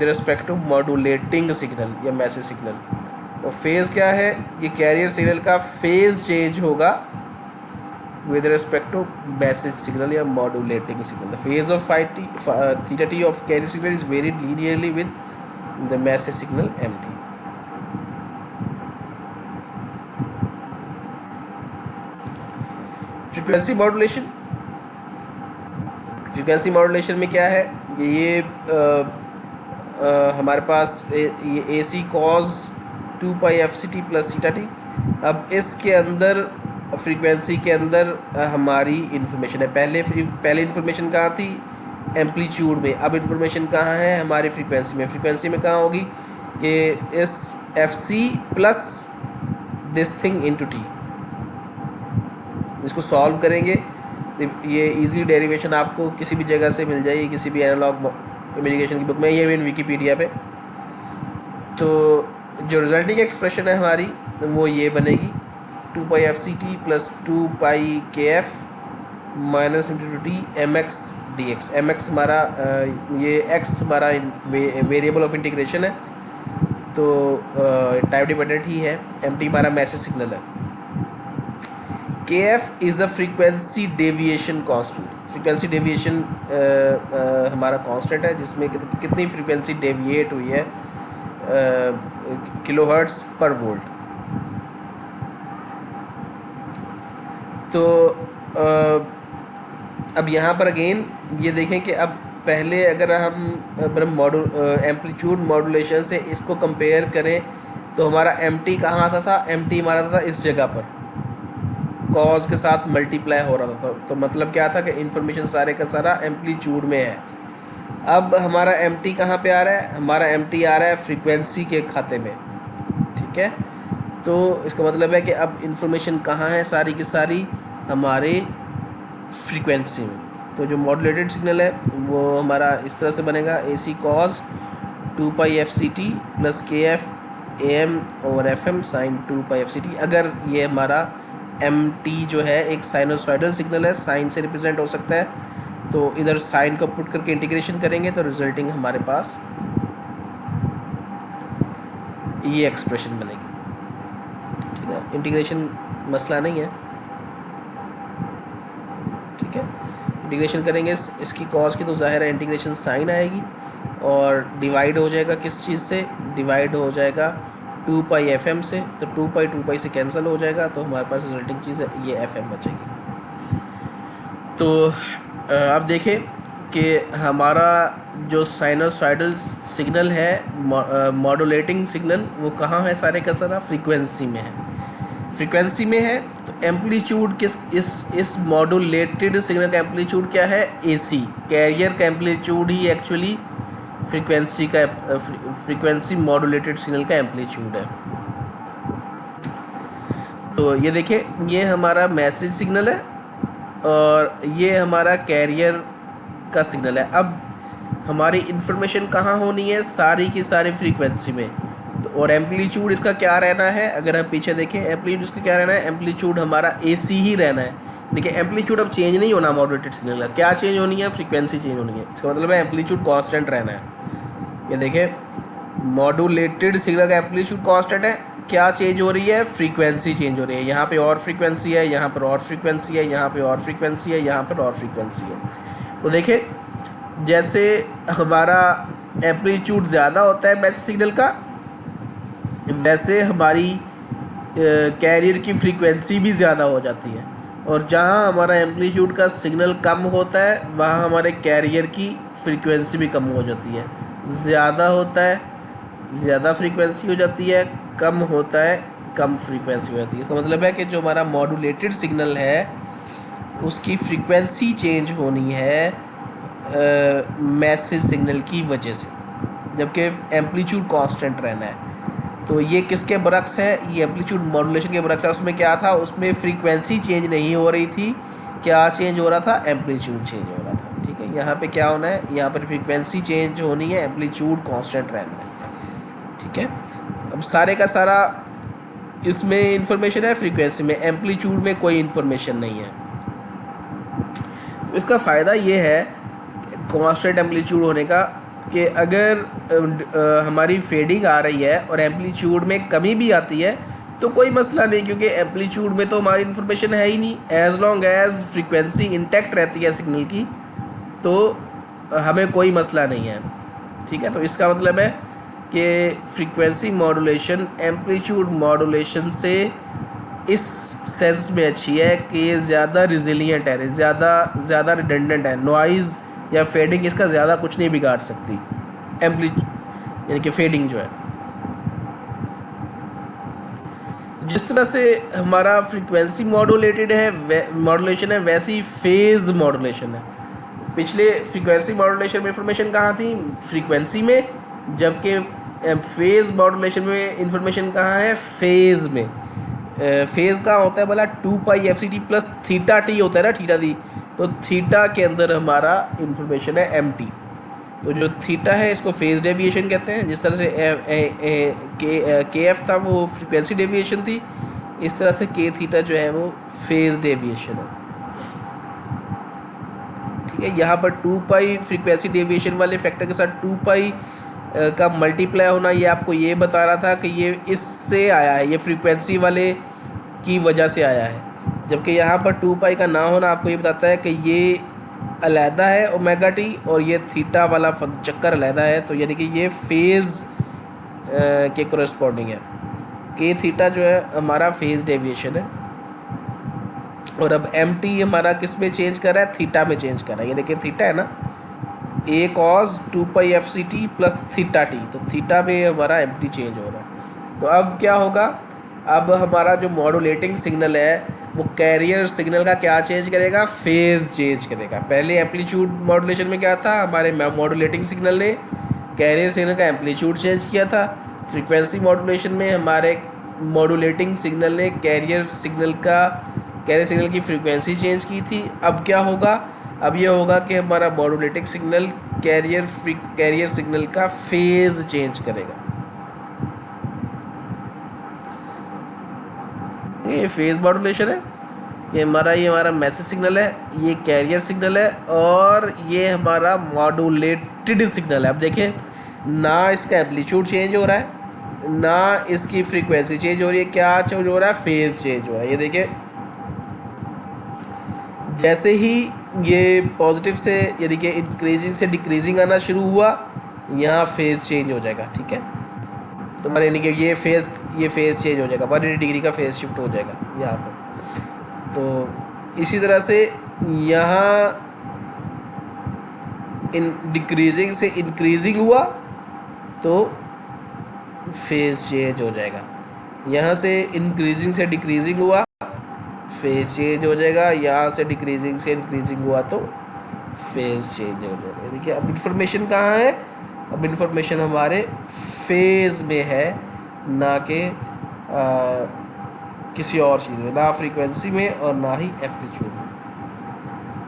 respect to modulating signal या मैसेज सिग्नल। और फेज़ क्या है कि कैरियर सिग्नल का फेज़ चेंज होगा with respect to message signal या modulating signal. Phase of theta T of carrier signal is varied linearly with the message signal MT। Frequency modulation में क्या है, ये हमारे पास ये AC cos 2 pi fct + theta T. अब इसके अंदर फ्रीक्वेंसी के अंदर हमारी इन्फॉर्मेशन है। पहले इन्फॉर्मेशन कहाँ थी, एम्पलीट्यूड में। अब इन्फॉर्मेशन कहाँ है, हमारी फ्रीक्वेंसी में। फ्रीक्वेंसी में कहाँ होगी कि इस FC plus this thing into t। इसको सॉल्व करेंगे तो ये इजी डेरिवेशन आपको किसी भी जगह से मिल जाएगी, किसी भी एनालॉग कम्युनिकेशन की बुक में, ये भी विकीपीडिया पे। तो जो रिजल्टिंग एक्सप्रेशन है हमारी वो ये बनेगी 2 pi fct + 2 pi kf - t mx dx। mx हमारा ये x हमारा वेरिएबल ऑफ इंटीग्रेशन है, तो टाइम डिपेंडेंट ही है। MT हमारा मैसेज सिग्नल है। KF is a frequency deviation constant. Frequency deviation हमारा कांस्टेंट है जिसमें कितनी फ्रीक्वेंसी डेविएट हुई है किलोहर्ट्ज़ पर वोल्ट। तो अब यहाँ पर अगेन ये देखें कि अब पहले अगर हम एम्पलीट्यूड मॉड्यूलेशन से इसको कंपेयर करें तो हमारा MT कहाँ आता था, MT हमारा था इस जगह पर, कॉज के साथ मल्टीप्लाई हो रहा था। तो मतलब क्या था कि इन्फॉर्मेशन सारे का सारा एम्पलीट्यूड में है। अब हमारा MT कहाँ पे आ रहा है, हमारा MT आ रहा है फ्रीक्वेंसी के खाते में। ठीक है, तो इसका मतलब है कि अब इन्फॉर्मेशन कहाँ है, सारी की सारी हमारे फ्रीक्वेंसी में। तो जो मॉड्यूलेटेड सिग्नल है वो हमारा इस तरह से बनेगा, AC cos 2 pi fct + kf AM/FM sin 2 pi fct। अगर ये हमारा MT जो है एक साइनोसॉइडल सिग्नल है, साइन से रिप्रेजेंट हो सकता है, तो इधर साइन को पुट करके इंटीग्रेशन करेंगे तो रिजल्टिंग हमारे पास ये एक्सप्रेशन बनेगी। ठीक है, इंटीग्रेशन मसला नहीं है। ठीक है, इंटीग्रेशन करेंगे इसकी कॉस की तो ज़ाहिर है इंटीग्रेशन साइन आएगी और डिवाइड हो जाएगा किस चीज़ से, डिवाइड हो जाएगा 2 पाई FM से, तो 2 पाई से कैंसिल हो जाएगा, तो हमारे पास रिजल्टिंग चीज़ है ये FM बचेगी। तो आप देखें कि हमारा जो साइनोसॉइडल सिग्नल है, मॉड्यूलेटिंग सिग्नल, वो कहाँ है सारे का सारा, फ्रीक्वेंसी में है। फ्रीक्वेंसी में है तो एम्पलीट्यूड किस इस मॉड्यूलेटेड सिग्नल का एम्पलीट्यूड क्या है, AC। कैरियर का एम्पलीट्यूड ही एक्चुअली फ्रीक्वेंसी मॉड्यूलेटेड सिग्नल का एम्पलीट्यूड है। तो ये देखें, ये हमारा मैसेज सिग्नल है और ये हमारा कैरियर का सिग्नल है। अब हमारी इंफॉर्मेशन कहाँ होनी है, सारी की सारी फ्रीक्वेंसी में। तो और एम्पलीट्यूड इसका क्या रहना है, अगर हम पीछे देखें एम्पलीट्यूड इसका क्या रहना है, एम्पलीट्यूड हमारा AC ही रहना है। देखिए एम्पलीट्यूड अब चेंज नहीं होना मॉड्यूलेटेड सिग्नल का, क्या चेंज होनी है, फ्रीक्वेंसी चेंज होनी है। इसका मतलब है एम्पलीट्यूड कांस्टेंट रहना है। ये देखें मॉड्यूलेटेड सिग्नल का एम्पलीट्यूड कांस्टेंट है, क्या चेंज हो रही है, फ्रीक्वेंसी चेंज हो रही है। यहाँ पे और फ्रीक्वेंसी है, यहाँ पर और फ्रीक्वेंसी है, यहाँ पे और फ्रीक्वेंसी है, यहाँ पर और फ्रीक्वेंसी है। तो देखें जैसे हमारा एम्पलीट्यूड ज़्यादा होता है मैसेज सिग्नल का, वैसे हमारी कैरियर की फ्रीक्वेंसी भी ज़्यादा हो जाती है। और जहाँ हमारा एम्पलीट्यूड का सिग्नल कम होता है वहाँ हमारे कैरियर की फ्रीक्वेंसी भी कम हो जाती है। ज़्यादा होता है ज़्यादा फ्रीक्वेंसी हो जाती है, कम होता है कम फ्रीक्वेंसी हो जाती है। इसका मतलब है कि जो हमारा मॉड्यूलेटेड सिग्नल है उसकी फ्रीक्वेंसी चेंज होनी है मैसेज सिग्नल की वजह से, जबकि एम्पलीट्यूड कांस्टेंट रहना है। तो ये किसके बरक्स है, ये एम्पलीट्यूड मॉड्यूलेशन के बरक्स है। उसमें क्या था, उसमें फ्रीक्वेंसी चेंज नहीं हो रही थी, क्या चेंज हो रहा था, एम्पलीट्यूड चेंज हो रहा था। ठीक है, यहाँ पे क्या होना है, यहाँ पर फ्रीक्वेंसी चेंज होनी है, एम्पलीट्यूड कांस्टेंट रहना है। ठीक है, अब सारे का सारा इसमें इंफॉर्मेशन है, फ्रीक्वेंसी में, एम्पलीट्यूड में कोई इंफॉर्मेशन नहीं है। तो इसका फ़ायदा ये है कांस्टेंट एम्पलीट्यूड होने का कि अगर हमारी फेडिंग आ रही है और एम्पलीट्यूड में कमी भी आती है तो कोई मसला नहीं, क्योंकि एम्पलीट्यूड में तो हमारी इन्फॉर्मेशन है ही नहीं। As long as frequency intact रहती है सिग्नल की तो हमें कोई मसला नहीं है। ठीक है, तो इसका मतलब है कि फ्रीक्वेंसी मॉड्यूलेशन एम्पलीट्यूड मॉड्यूलेशन से इस सेंस में अच्छी है कि ये ज़्यादा रिजिलियंट है, ज़्यादा रिडंडेंट है। नॉइज़ या फेडिंग इसका ज़्यादा कुछ नहीं बिगाड़ सकती, यानी कि फेडिंग जो है। जिस तरह से हमारा फ्रीक्वेंसी मॉड्यूलेटेड है मॉड्यूलेशन है, वैसी फेज़ मॉड्यूलेशन है। पिछले फ्रीक्वेंसी मॉड्यूलेशन में इंफॉर्मेशन कहाँ थी, फ्रीक्वेंसी में, जबकि फेज़ मॉड्यूलेशन में इंफॉर्मेशन कहाँ है, फेज़ में। फेज़ कहाँ होता है बोला, 2πfct प्लस थीटा टी होता है ना, थीटा टी, तो थीटा के अंदर हमारा इंफॉर्मेशन है mt। तो जो थीटा है इसको फेज़ डेविएशन कहते हैं। जिस तरह से के एफ था वो फ्रीक्वेंसी डेविएशन थी, इस तरह से के थीटा जो है वो फेज़ डेविएशन है। ठीक है, यहाँ पर 2π फ्रीक्वेंसी डेविएशन वाले फैक्टर के साथ 2π का मल्टीप्लाई होना, ये आपको ये बता रहा था कि ये इससे आया है, ये फ्रीक्वेंसी वाले की वजह से आया है। जबकि यहाँ पर 2π का ना होना आपको ये बताता है कि ये अलहदा है ओमेगा टी और ये थीटा वाला चक्कर अलहदा है, तो यानी कि ये फेज़ के कोरेस्पॉन्डिंग है। के थीटा जो है हमारा फेज़ डेविएशन है और अब mt हमारा किस में चेंज कर रहा है, थीटा में चेंज कर रहा है। ये देखिए थीटा है ना, a cos 2πfct plus theta T, तो थीटा में हमारा mt चेंज हो रहा है। तो अब क्या होगा, अब हमारा जो मॉड्यूलेटिंग सिग्नल है वो कैरियर सिग्नल का क्या चेंज करेगा, फेज़ चेंज करेगा। पहले एम्पलीट्यूड मॉड्यूलेशन में क्या था, हमारे मॉड्यूलेटिंग सिग्नल ने कैरियर सिग्नल का एम्पलीट्यूड चेंज किया था। फ्रीक्वेंसी मॉड्यूलेशन में हमारे मॉड्यूलेटिंग सिग्नल ने कैरियर सिग्नल की फ्रीक्वेंसी चेंज की थी। अब क्या होगा, अब ये होगा कि हमारा मॉड्यूलेटिंग सिग्नल कैरियर सिग्नल का फेज़ चेंज करेगा। ये फेज़ मॉड्यूलेशन है। ये हमारा मैसेज सिग्नल है, ये कैरियर सिग्नल है, और ये हमारा मॉड्यूलेटेड सिग्नल है। अब देखें, ना इसका एम्पलीट्यूड चेंज हो रहा है, ना इसकी फ्रीक्वेंसी चेंज हो रही है, क्या चेंज हो रहा है, फेज चेंज हो रहा है। ये देखें, जैसे ही ये पॉजिटिव से यानी कि इंक्रीजिंग से डिक्रीजिंग आना शुरू हुआ, यहाँ फेज चेंज हो जाएगा। ठीक है, तो मान यानी कि ये फेज चेंज हो जाएगा, 180 डिग्री का फेज शिफ्ट हो जाएगा यहाँ पर। तो इसी तरह से यहाँ इन डिक्रीजिंग से इंक्रीजिंग हुआ तो फेज चेंज हो जाएगा, यहाँ से इंक्रीजिंग से डिक्रीजिंग हुआ फेज चेंज हो जाएगा, यहाँ से डिक्रीजिंग से इंक्रीजिंग हुआ तो फेज चेंज हो जाएगा। यानी कि अब इन्फॉर्मेशन कहाँ है, अब इन्फॉर्मेशन हमारे फेज में है, ना कि किसी और चीज़ में, ना फ्रीक्वेंसी में और ना ही एम्पलीट्यूड में।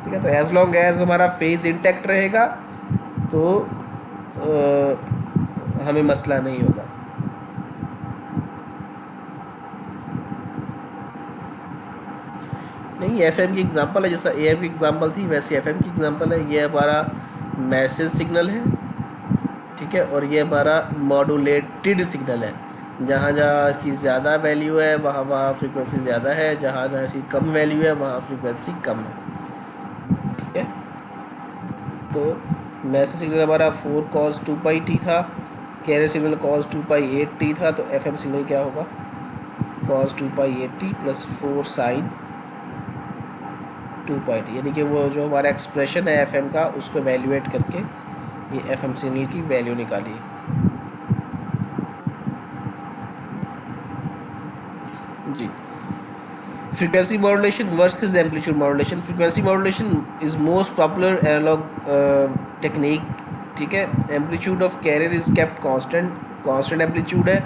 ठीक है, तो एज लॉन्ग एज हमारा फेज इंटैक्ट रहेगा तो हमें मसला नहीं होगा। नहीं, एफएम की एग्जांपल है, जैसा एएम की एग्जांपल थी वैसे एफएम की एग्जांपल है। ये हमारा मैसेज सिग्नल है, ठीक है, और ये हमारा मॉड्यूलेटेड सिग्नल है। जहाँ जहाँ इसकी ज़्यादा वैल्यू है वहाँ वहाँ फ्रीक्वेंसी ज़्यादा है, जहाँ जहाँ इसकी कम वैल्यू है वहाँ फ्रीक्वेंसी कम है। ठीक है, तो मैसेज सिग्नल हमारा 4 cos 2πt था, कैरियर सिग्नल cos 2π8t था, तो एफएम सिग्नल क्या होगा, cos 2π8t plus 4 sin 2πt। यानी कि वो जो हमारा एक्सप्रेशन है एफएम का, उसको वैल्यूएट करके ये एफएम सिग्नल की वैल्यू निकालिए। जी, frequency modulation versus amplitude modulation. Frequency modulation is most popular analog technique. ठीक है, amplitude of carrier is kept constant amplitude है,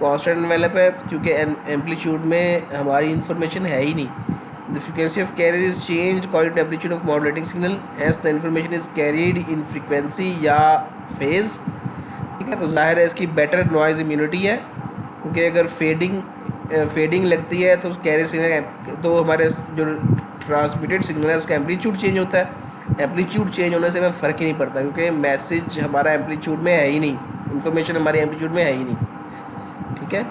कांस्टेंट एनवेलप है, क्योंकि एम्पलीट्यूड में हमारी इंफॉर्मेशन है ही नहीं। The frequency of carrier is changed according to amplitude of modulating signal, hence the information is carried in frequency या phase। ठीक है, तो जाहिर है इसकी बेटर नॉइज़ इम्यूनिटी है, क्योंकि अगर फेडिंग लगती है तो कैरियर सिग्नल, तो हमारे जो ट्रांसमिटेड सिग्नल है उसका एम्पलीट्यूड चेंज होता है। एम्पलीट्यूड चेंज होने से हमें फ़र्क ही नहीं पड़ता, क्योंकि मैसेज हमारा एम्पलीट्यूड में है ही नहीं, इन्फॉर्मेशन हमारे एम्पलीट्यूड में है ही नहीं। ठीक है,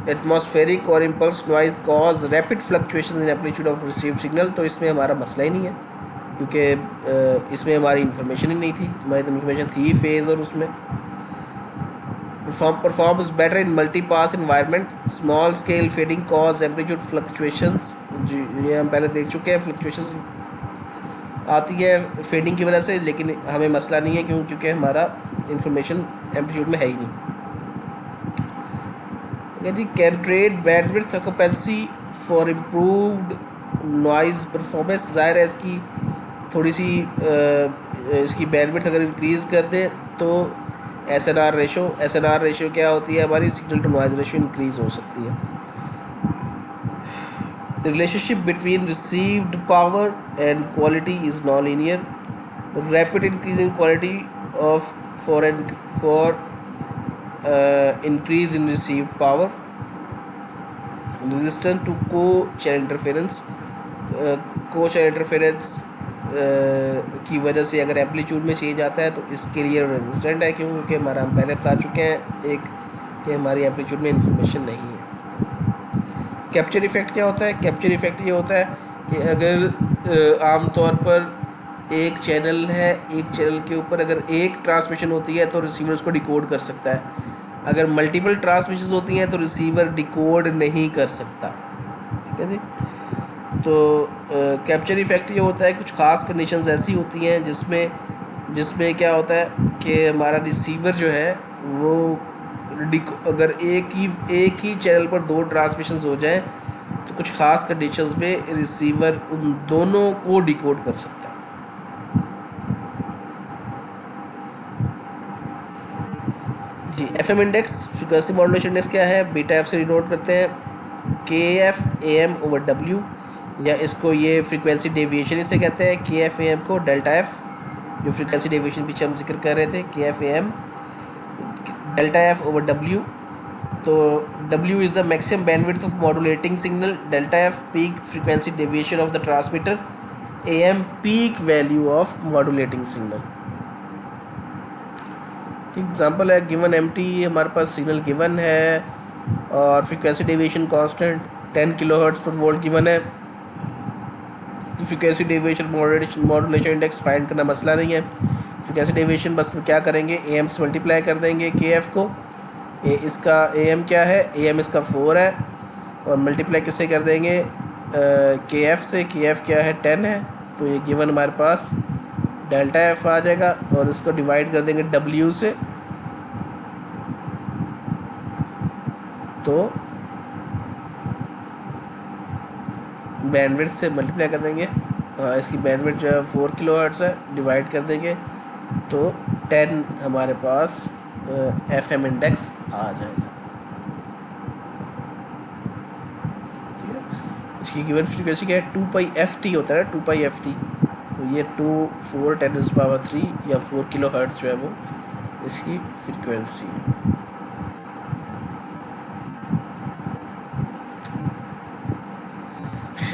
एटमॉस्फेरिक और impulse noise cause rapid fluctuation in amplitude of received signal, तो इसमें हमारा मसला ही नहीं है, क्योंकि इसमें हमारी इन्फॉर्मेशन ही नहीं थी, हमारी तो इन्फॉर्मेशन थी फेज़ और उसमें। Perform is better in multi path environment, small scale fading cause amplitude fluctuations, ये हम पहले देख चुके हैं, फ्लक्चुएशंस आती है फेडिंग की वजह से, लेकिन हमें मसला नहीं है क्योंकि हमारा इन्फॉर्मेशन एम्पलीट्यूड में है ही नहीं। यदि can trade bandwidth occupancy for improved noise performance, ज़ाहिर है इसकी थोड़ी सी इसकी बैंडविड्थ अगर इंक्रीज़ कर दें तो एसएनआर रेशो क्या होती है हमारी, signal to noise ratio increase हो सकती है। The relationship between received power and quality is non linear, rapid increase in quality of for increase in received power, resistance to co-channel interference, co-channel interference की वजह से अगर amplitude में change आता है तो इसके लिए रेजिस्टेंट है, क्योंकि हमारा हम पहले बता चुके हैं एक कि हमारी एम्पलीट्यूड में इंफॉर्मेशन नहीं है। कैप्चर इफेक्ट क्या होता है, कैप्चर इफेक्ट ये होता है कि अगर आमतौर पर एक चैनल है, एक चैनल के ऊपर अगर एक ट्रांसमिशन होती है तो रिसीवर उसको डिकोड कर सकता है, अगर मल्टीपल ट्रांसमिशन होती हैं तो रिसीवर डिकोड नहीं कर सकता। ठीक है जी, तो कैप्चर इफेक्ट ये होता है, कुछ ख़ास कंडीशंस ऐसी होती हैं जिसमें क्या होता है कि हमारा रिसीवर जो है वो अगर एक ही चैनल पर 2 ट्रांसमिशंस हो जाएं तो कुछ ख़ास कंडीशंस में रिसीवर उन दोनों को डिकोड कर सकता है। जी, FM index, frequency modulation index क्या है, बीटा एफ से डिनोट करते हैं, K F A M over W, या इसको ये फ्रीक्वेंसी डेविएशन इसे कहते हैं, के एफ ए एम को डेल्टा एफ, जो फ्रीक्वेंसी डेविएशन पीछे हम जिक्र कर रहे थे, K F A M delta F over W, तो W is the maximum bandwidth of modulating signal, delta F peak frequency deviation of the transmitter, AM peak value of modulating signal. Example है given MT, हमारे पास signal given है और frequency deviation constant 10 kilohertz पर volt given है। Frequency deviation modulation index find करना मसला नहीं है। फ्रीक्वेंसी डेविएशन बस क्या करेंगे, AM से मल्टीप्लाई कर देंगे KF को। इसका AM क्या है, AM इसका 4 है और मल्टीप्लाई किससे कर देंगे, KF से। KF क्या है, 10 है। तो ये गिवन हमारे पास डेल्टा एफ आ जाएगा और इसको डिवाइड कर देंगे W से, तो बैंडविड्थ से मल्टीप्लाई कर देंगे। इसकी बैंडविड्थ जो है 4 किलोहर्ट्ज़ है, डिवाइड कर देंगे तो 10 हमारे पास FM इंडेक्स आ जाएगा। ठीक है, इसकी गिवन फ्रीक्वेंसी क्या है, 2πft होता है, 2πft। तो ये 2 4 10⁻³ या 4 किलोहर्ट्ज़ जो है वो इसकी फ्रीक्वेंसी है।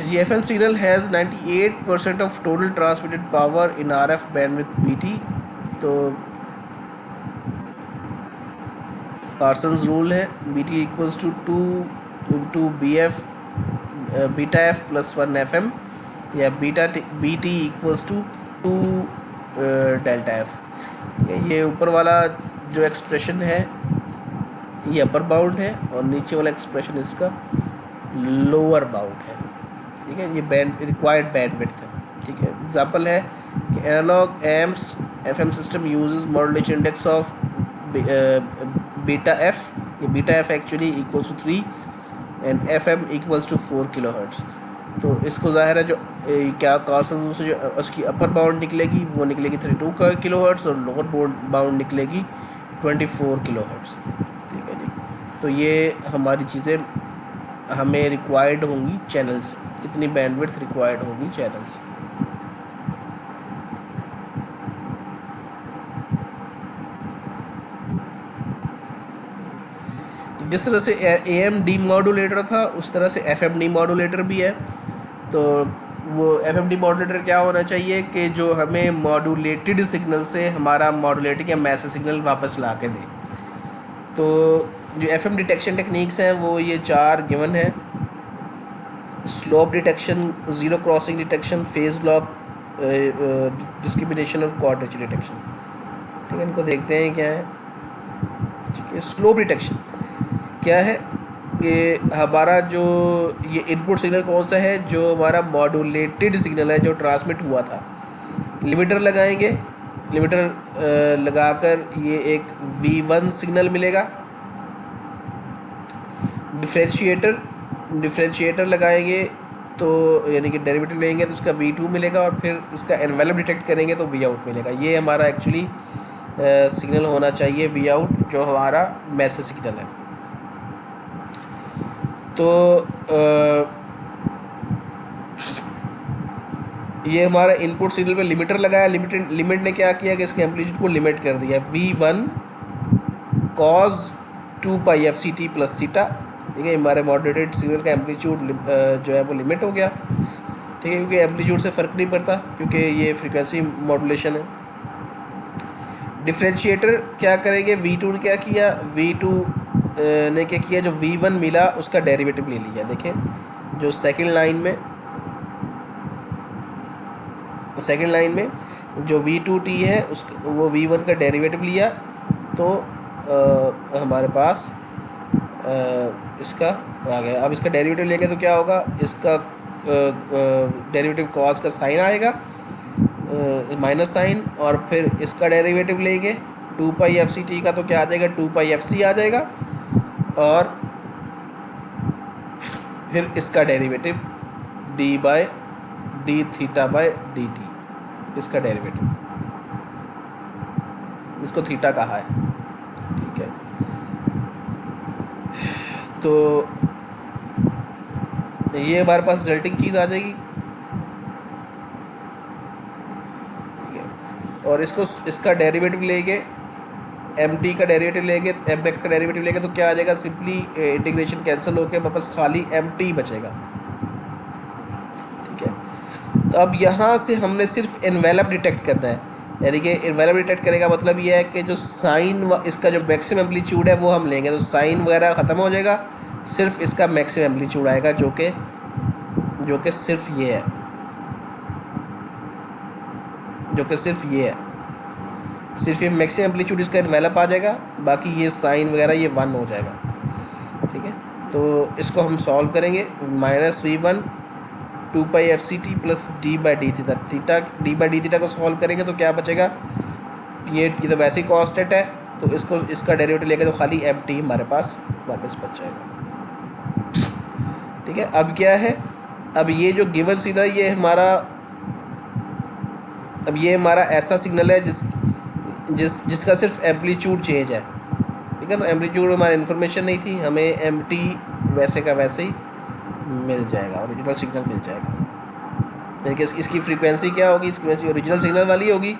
The FM signal has 98% of total transmitted power in RF bandwidth BT। तो पार्सन्स रूल है, BT equals to 2 into BF beta F plus 1 FM, या BT equals to 2 delta F। ये ऊपर वाला जो एक्सप्रेशन है ये अपर बाउंड है और नीचे वाला एक्सप्रेशन इसका लोअर बाउंड है। ठीक है, ये बैंड रिक्वायर्ड बैंडविड्थ है। ठीक है, एग्जांपल है कि analog AMPS FM system uses modulation index of beta F। ये beta F actually equals to 3 and FM equals to 4 kilohertz. तो इसको ज़ाहिर है जो क्या कार्सन से जो उसकी अपर बाउंड निकलेगी वो निकलेगी 32 किलोहर्ट्ज़ और लोअर बाउंड निकलेगी 24 किलोहर्ट्ज़। ठीक है जी, तो ये हमारी चीज़ें हमें रिक्वायर्ड होंगी चैनल से, इतनी बैंडविड्थ रिक्वायर्ड होगी चैनल से। जिस तरह से AM डीमॉड्यूलेटर था उस तरह से FM डीमॉड्यूलेटर भी है। तो वो FM डीमॉड्यूलेटर क्या होना चाहिए कि जो हमें मॉड्यूलेटेड सिग्नल से हमारा मॉड्यूलेटिंग या मैसेज सिग्नल वापस ला के दे। तो जो FM डिटेक्शन टेक्निक्स हैं वो ये 4 गिवन है: slope detection, zero crossing detection, phase lock discrimination और क्वाड्रेचर डिटेक्शन। ठीक है, इनको देखते हैं क्या है। ठीक है, स्लोप डिटेक्शन क्या है कि हमारा जो ये इनपुट सिग्नल कौन सा है, जो हमारा मॉड्यूलेटेड सिग्नल है जो ट्रांसमिट हुआ था। लिमिटर लगाएंगे, लिमिटर लगाकर ये एक V1 सिग्नल मिलेगा। डिफरेंशिएटर लगाएंगे तो यानी कि डेरिवेटिव लेंगे तो उसका V2 मिलेगा और फिर इसका एनवेलप डिटेक्ट करेंगे तो V आउट मिलेगा। ये हमारा एक्चुअली सिग्नल होना चाहिए V आउट, जो हमारा मैसेज सिग्नल है। तो ये हमारा इनपुट सिग्नल पे लिमिटर लगाया। लिमिट ने क्या किया कि इसके एम्पलीट्यूड को लिमिट कर दिया, V1 cos 2πfct plus theta. ठीक है, हमारे मॉड्यूलेटेड सिग्नल का एम्पलीट्यूड जो है वो लिमिट हो गया। ठीक है, क्योंकि एम्पलीट्यूड से फ़र्क नहीं पड़ता क्योंकि ये फ्रीक्वेंसी मॉड्यूलेशन है। डिफरेंशिएटर क्या करेंगे, V2 ने क्या किया, V2 ने क्या किया, जो V1 मिला उसका डेरिवेटिव ले लिया। देखें जो सेकंड लाइन में जो V2t है उस वो V1 का डेरिवेटिव लिया तो हमारे पास इसका आ गया। अब इसका डेरिवेटिव लेंगे तो क्या होगा, इसका डेरिवेटिव कॉस का साइन आएगा, माइनस साइन, और फिर इसका डेरिवेटिव लेंगे 2πfct का तो क्या आ जाएगा, 2πfc आ जाएगा, और फिर इसका derivative d theta by dt, इसका डेरिवेटिव, इसको थीटा कहा है। ठीक है, तो ये हमारे पास रिजल्टिंग चीज़ आ जाएगी। ठीक है, और इसका डेरिवेटिव लेंगे एम टी का डेरिवेटिव लेंगे, एम एक्स का डेरिवेटिव लेंगे तो क्या आ जाएगा, सिंपली इंटीग्रेशन कैंसिल होकर वापस खाली एम टी बचेगा। ठीक है, तो अब यहाँ से हमने सिर्फ एनवेलप डिटेक्ट करना है, यानी कि एनवेलप डिटेक्ट करने का मतलब ये है कि जो साइन इसका जो मैक्सिमम एम्पलीट्यूड है वो हम लेंगे, तो साइन वगैरह ख़त्म हो जाएगा, सिर्फ इसका मैक्सिमम एम्पलीट्यूड आएगा जो कि सिर्फ ये है, जो कि सिर्फ ये है, सिर्फ ये मैक्सिमम एम्पलीट्यूड इसका एनवेलप आ जाएगा, बाकी ये साइन वगैरह ये 1 हो जाएगा। ठीक है, तो इसको हम सॉल्व करेंगे, -v1 2πfct plus d/d theta को सॉल्व करेंगे तो क्या बचेगा, ये तो वैसे ही कॉन्स्टेंट है, तो इसका डेरिवेटिव लेंगे तो खाली एम टी हमारे पास वापस बच जाएगा। ठीक है, अब क्या है, अब ये जो गिवन सिग्नल ये हमारा ऐसा सिग्नल है जिसका सिर्फ एम्पलीट्यूड चेंज है। ठीक है, तो एम्पलीट्यूड हमारी इन्फॉर्मेशन नहीं थी, हमें एम टी वैसे का वैसे ही मिल जाएगा, ओरिजिनल सिग्नल मिल जाएगा। यानी कि इसकी फ्रीक्वेंसी क्या होगी, इसकी फ्रीक्वेंसी ओरिजिनल सिग्नल वाली होगी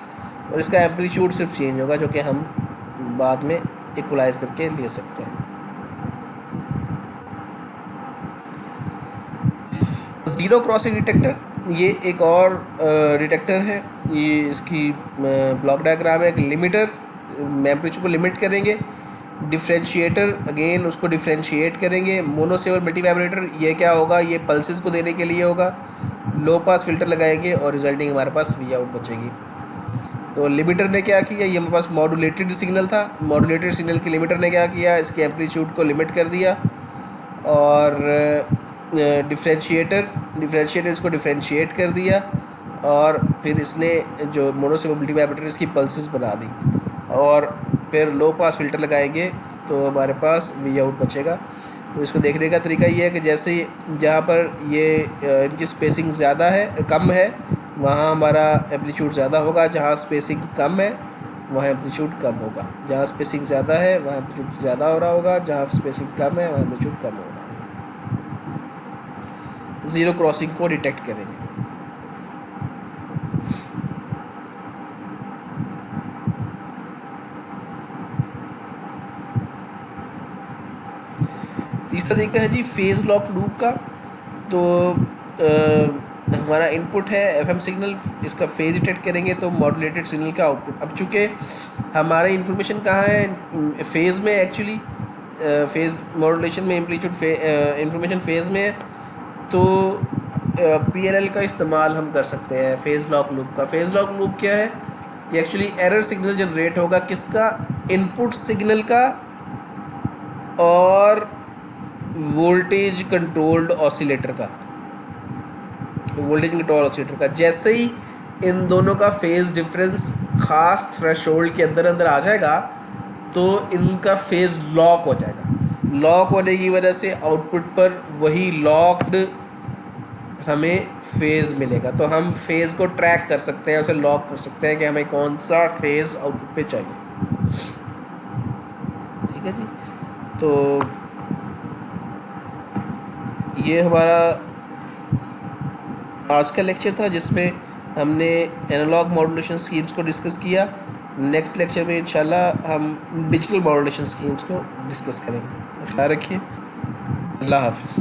और इसका एम्पलीट्यूड सिर्फ चेंज होगा, जो कि हम बाद में इक्वलाइज करके ले सकते हैं। ज़ीरो क्रॉसिंग डिटेक्टर, ये एक और डिटेक्टर है, ये इसकी ब्लॉक डायग्राम है। एक लिमिटर, एम्पलीट्यूड को लिमिट करेंगे, डिफ्रेंशिएटर अगेन उसको डिफ्रेंशिएट करेंगे, मोनोसेवल मल्टी वाइब्रेटर, ये क्या होगा, ये पल्सेस को देने के लिए होगा, लो पास फिल्टर लगाएंगे और रिजल्टिंग हमारे पास वी आउट बचेगी। तो लिमिटर ने क्या किया, ये हमारे पास मॉड्यूलेटेड सिग्नल था, मॉड्यूलेटेड सिग्नल की लिमिटर ने क्या किया, इसके एम्पलीट्यूड को लिमिट कर दिया, और डिफ्रेंशिएटर इसको डिफ्रेंशिएट कर दिया, और फिर इसने जो मोनोसेवल मल्टी वाइब्रेटर इसकी पल्सेस बना दी, और फिर लो पास फिल्टर लगाएंगे तो हमारे पास वी आउट बचेगा। तो इसको देखने का तरीका ये है कि जैसे जहाँ पर ये इनकी स्पेसिंग ज़्यादा है कम है वहाँ हमारा एम्पलीट्यूड ज़्यादा होगा, जहाँ स्पेसिंग कम है वहाँ एम्पलीट्यूड कम होगा, जहाँ स्पेसिंग ज़्यादा है वहाँ एम्पलीट्यूड ज़्यादा हो रहा होगा, जहाँ स्पेसिंग कम है वहाँ एम्पलीट्यूड कम होगा। ज़ीरो क्रॉसिंग को डिटेक्ट करेंगे। तीसरा तरीका है जी फेज़ लॉक लूप का। तो हमारा इनपुट है एफएम सिग्नल, इसका फेज़ डिटेक्ट करेंगे तो मॉड्यूलेटेड सिग्नल का आउटपुट। अब चूँकि हमारे इन्फॉर्मेशन कहाँ है, फेज़ में, एक्चुअली फेज़ मॉड्यूलेशन में एम्पलीट्यूड इन्फॉर्मेशन फेज़ में है, तो पीएलएल का इस्तेमाल हम कर सकते हैं फेज़ लॉक लूप का। फेज़ लॉक लूप क्या है कि एक्चुअली एरर सिग्नल जनरेट होगा किसका, इनपुट सिग्नल का और वोल्टेज कंट्रोल्ड ऑसिलेटर का, वोल्टेज कंट्रोल ऑसिलेटर का। जैसे ही इन दोनों का फेज़ डिफरेंस खास थ्रेशोल्ड के अंदर आ जाएगा तो इनका फेज़ लॉक हो जाएगा। लॉक होने की वजह से आउटपुट पर वही लॉक्ड हमें फेज़ मिलेगा, तो हम फेज़ को ट्रैक कर सकते हैं, उसे लॉक कर सकते हैं कि हमें कौन सा फेज़ आउटपुट पे चाहिए। ठीक है जी, तो ये हमारा आज का लेक्चर था जिसमें हमने एनालॉग मॉड्यूलेशन स्कीम्स को डिस्कस किया। नेक्स्ट लेक्चर में इंशाल्लाह हम डिजिटल मॉड्यूलेशन स्कीम्स को डिस्कस करेंगे। ख्याल रखिए, अल्लाह हाफिज़।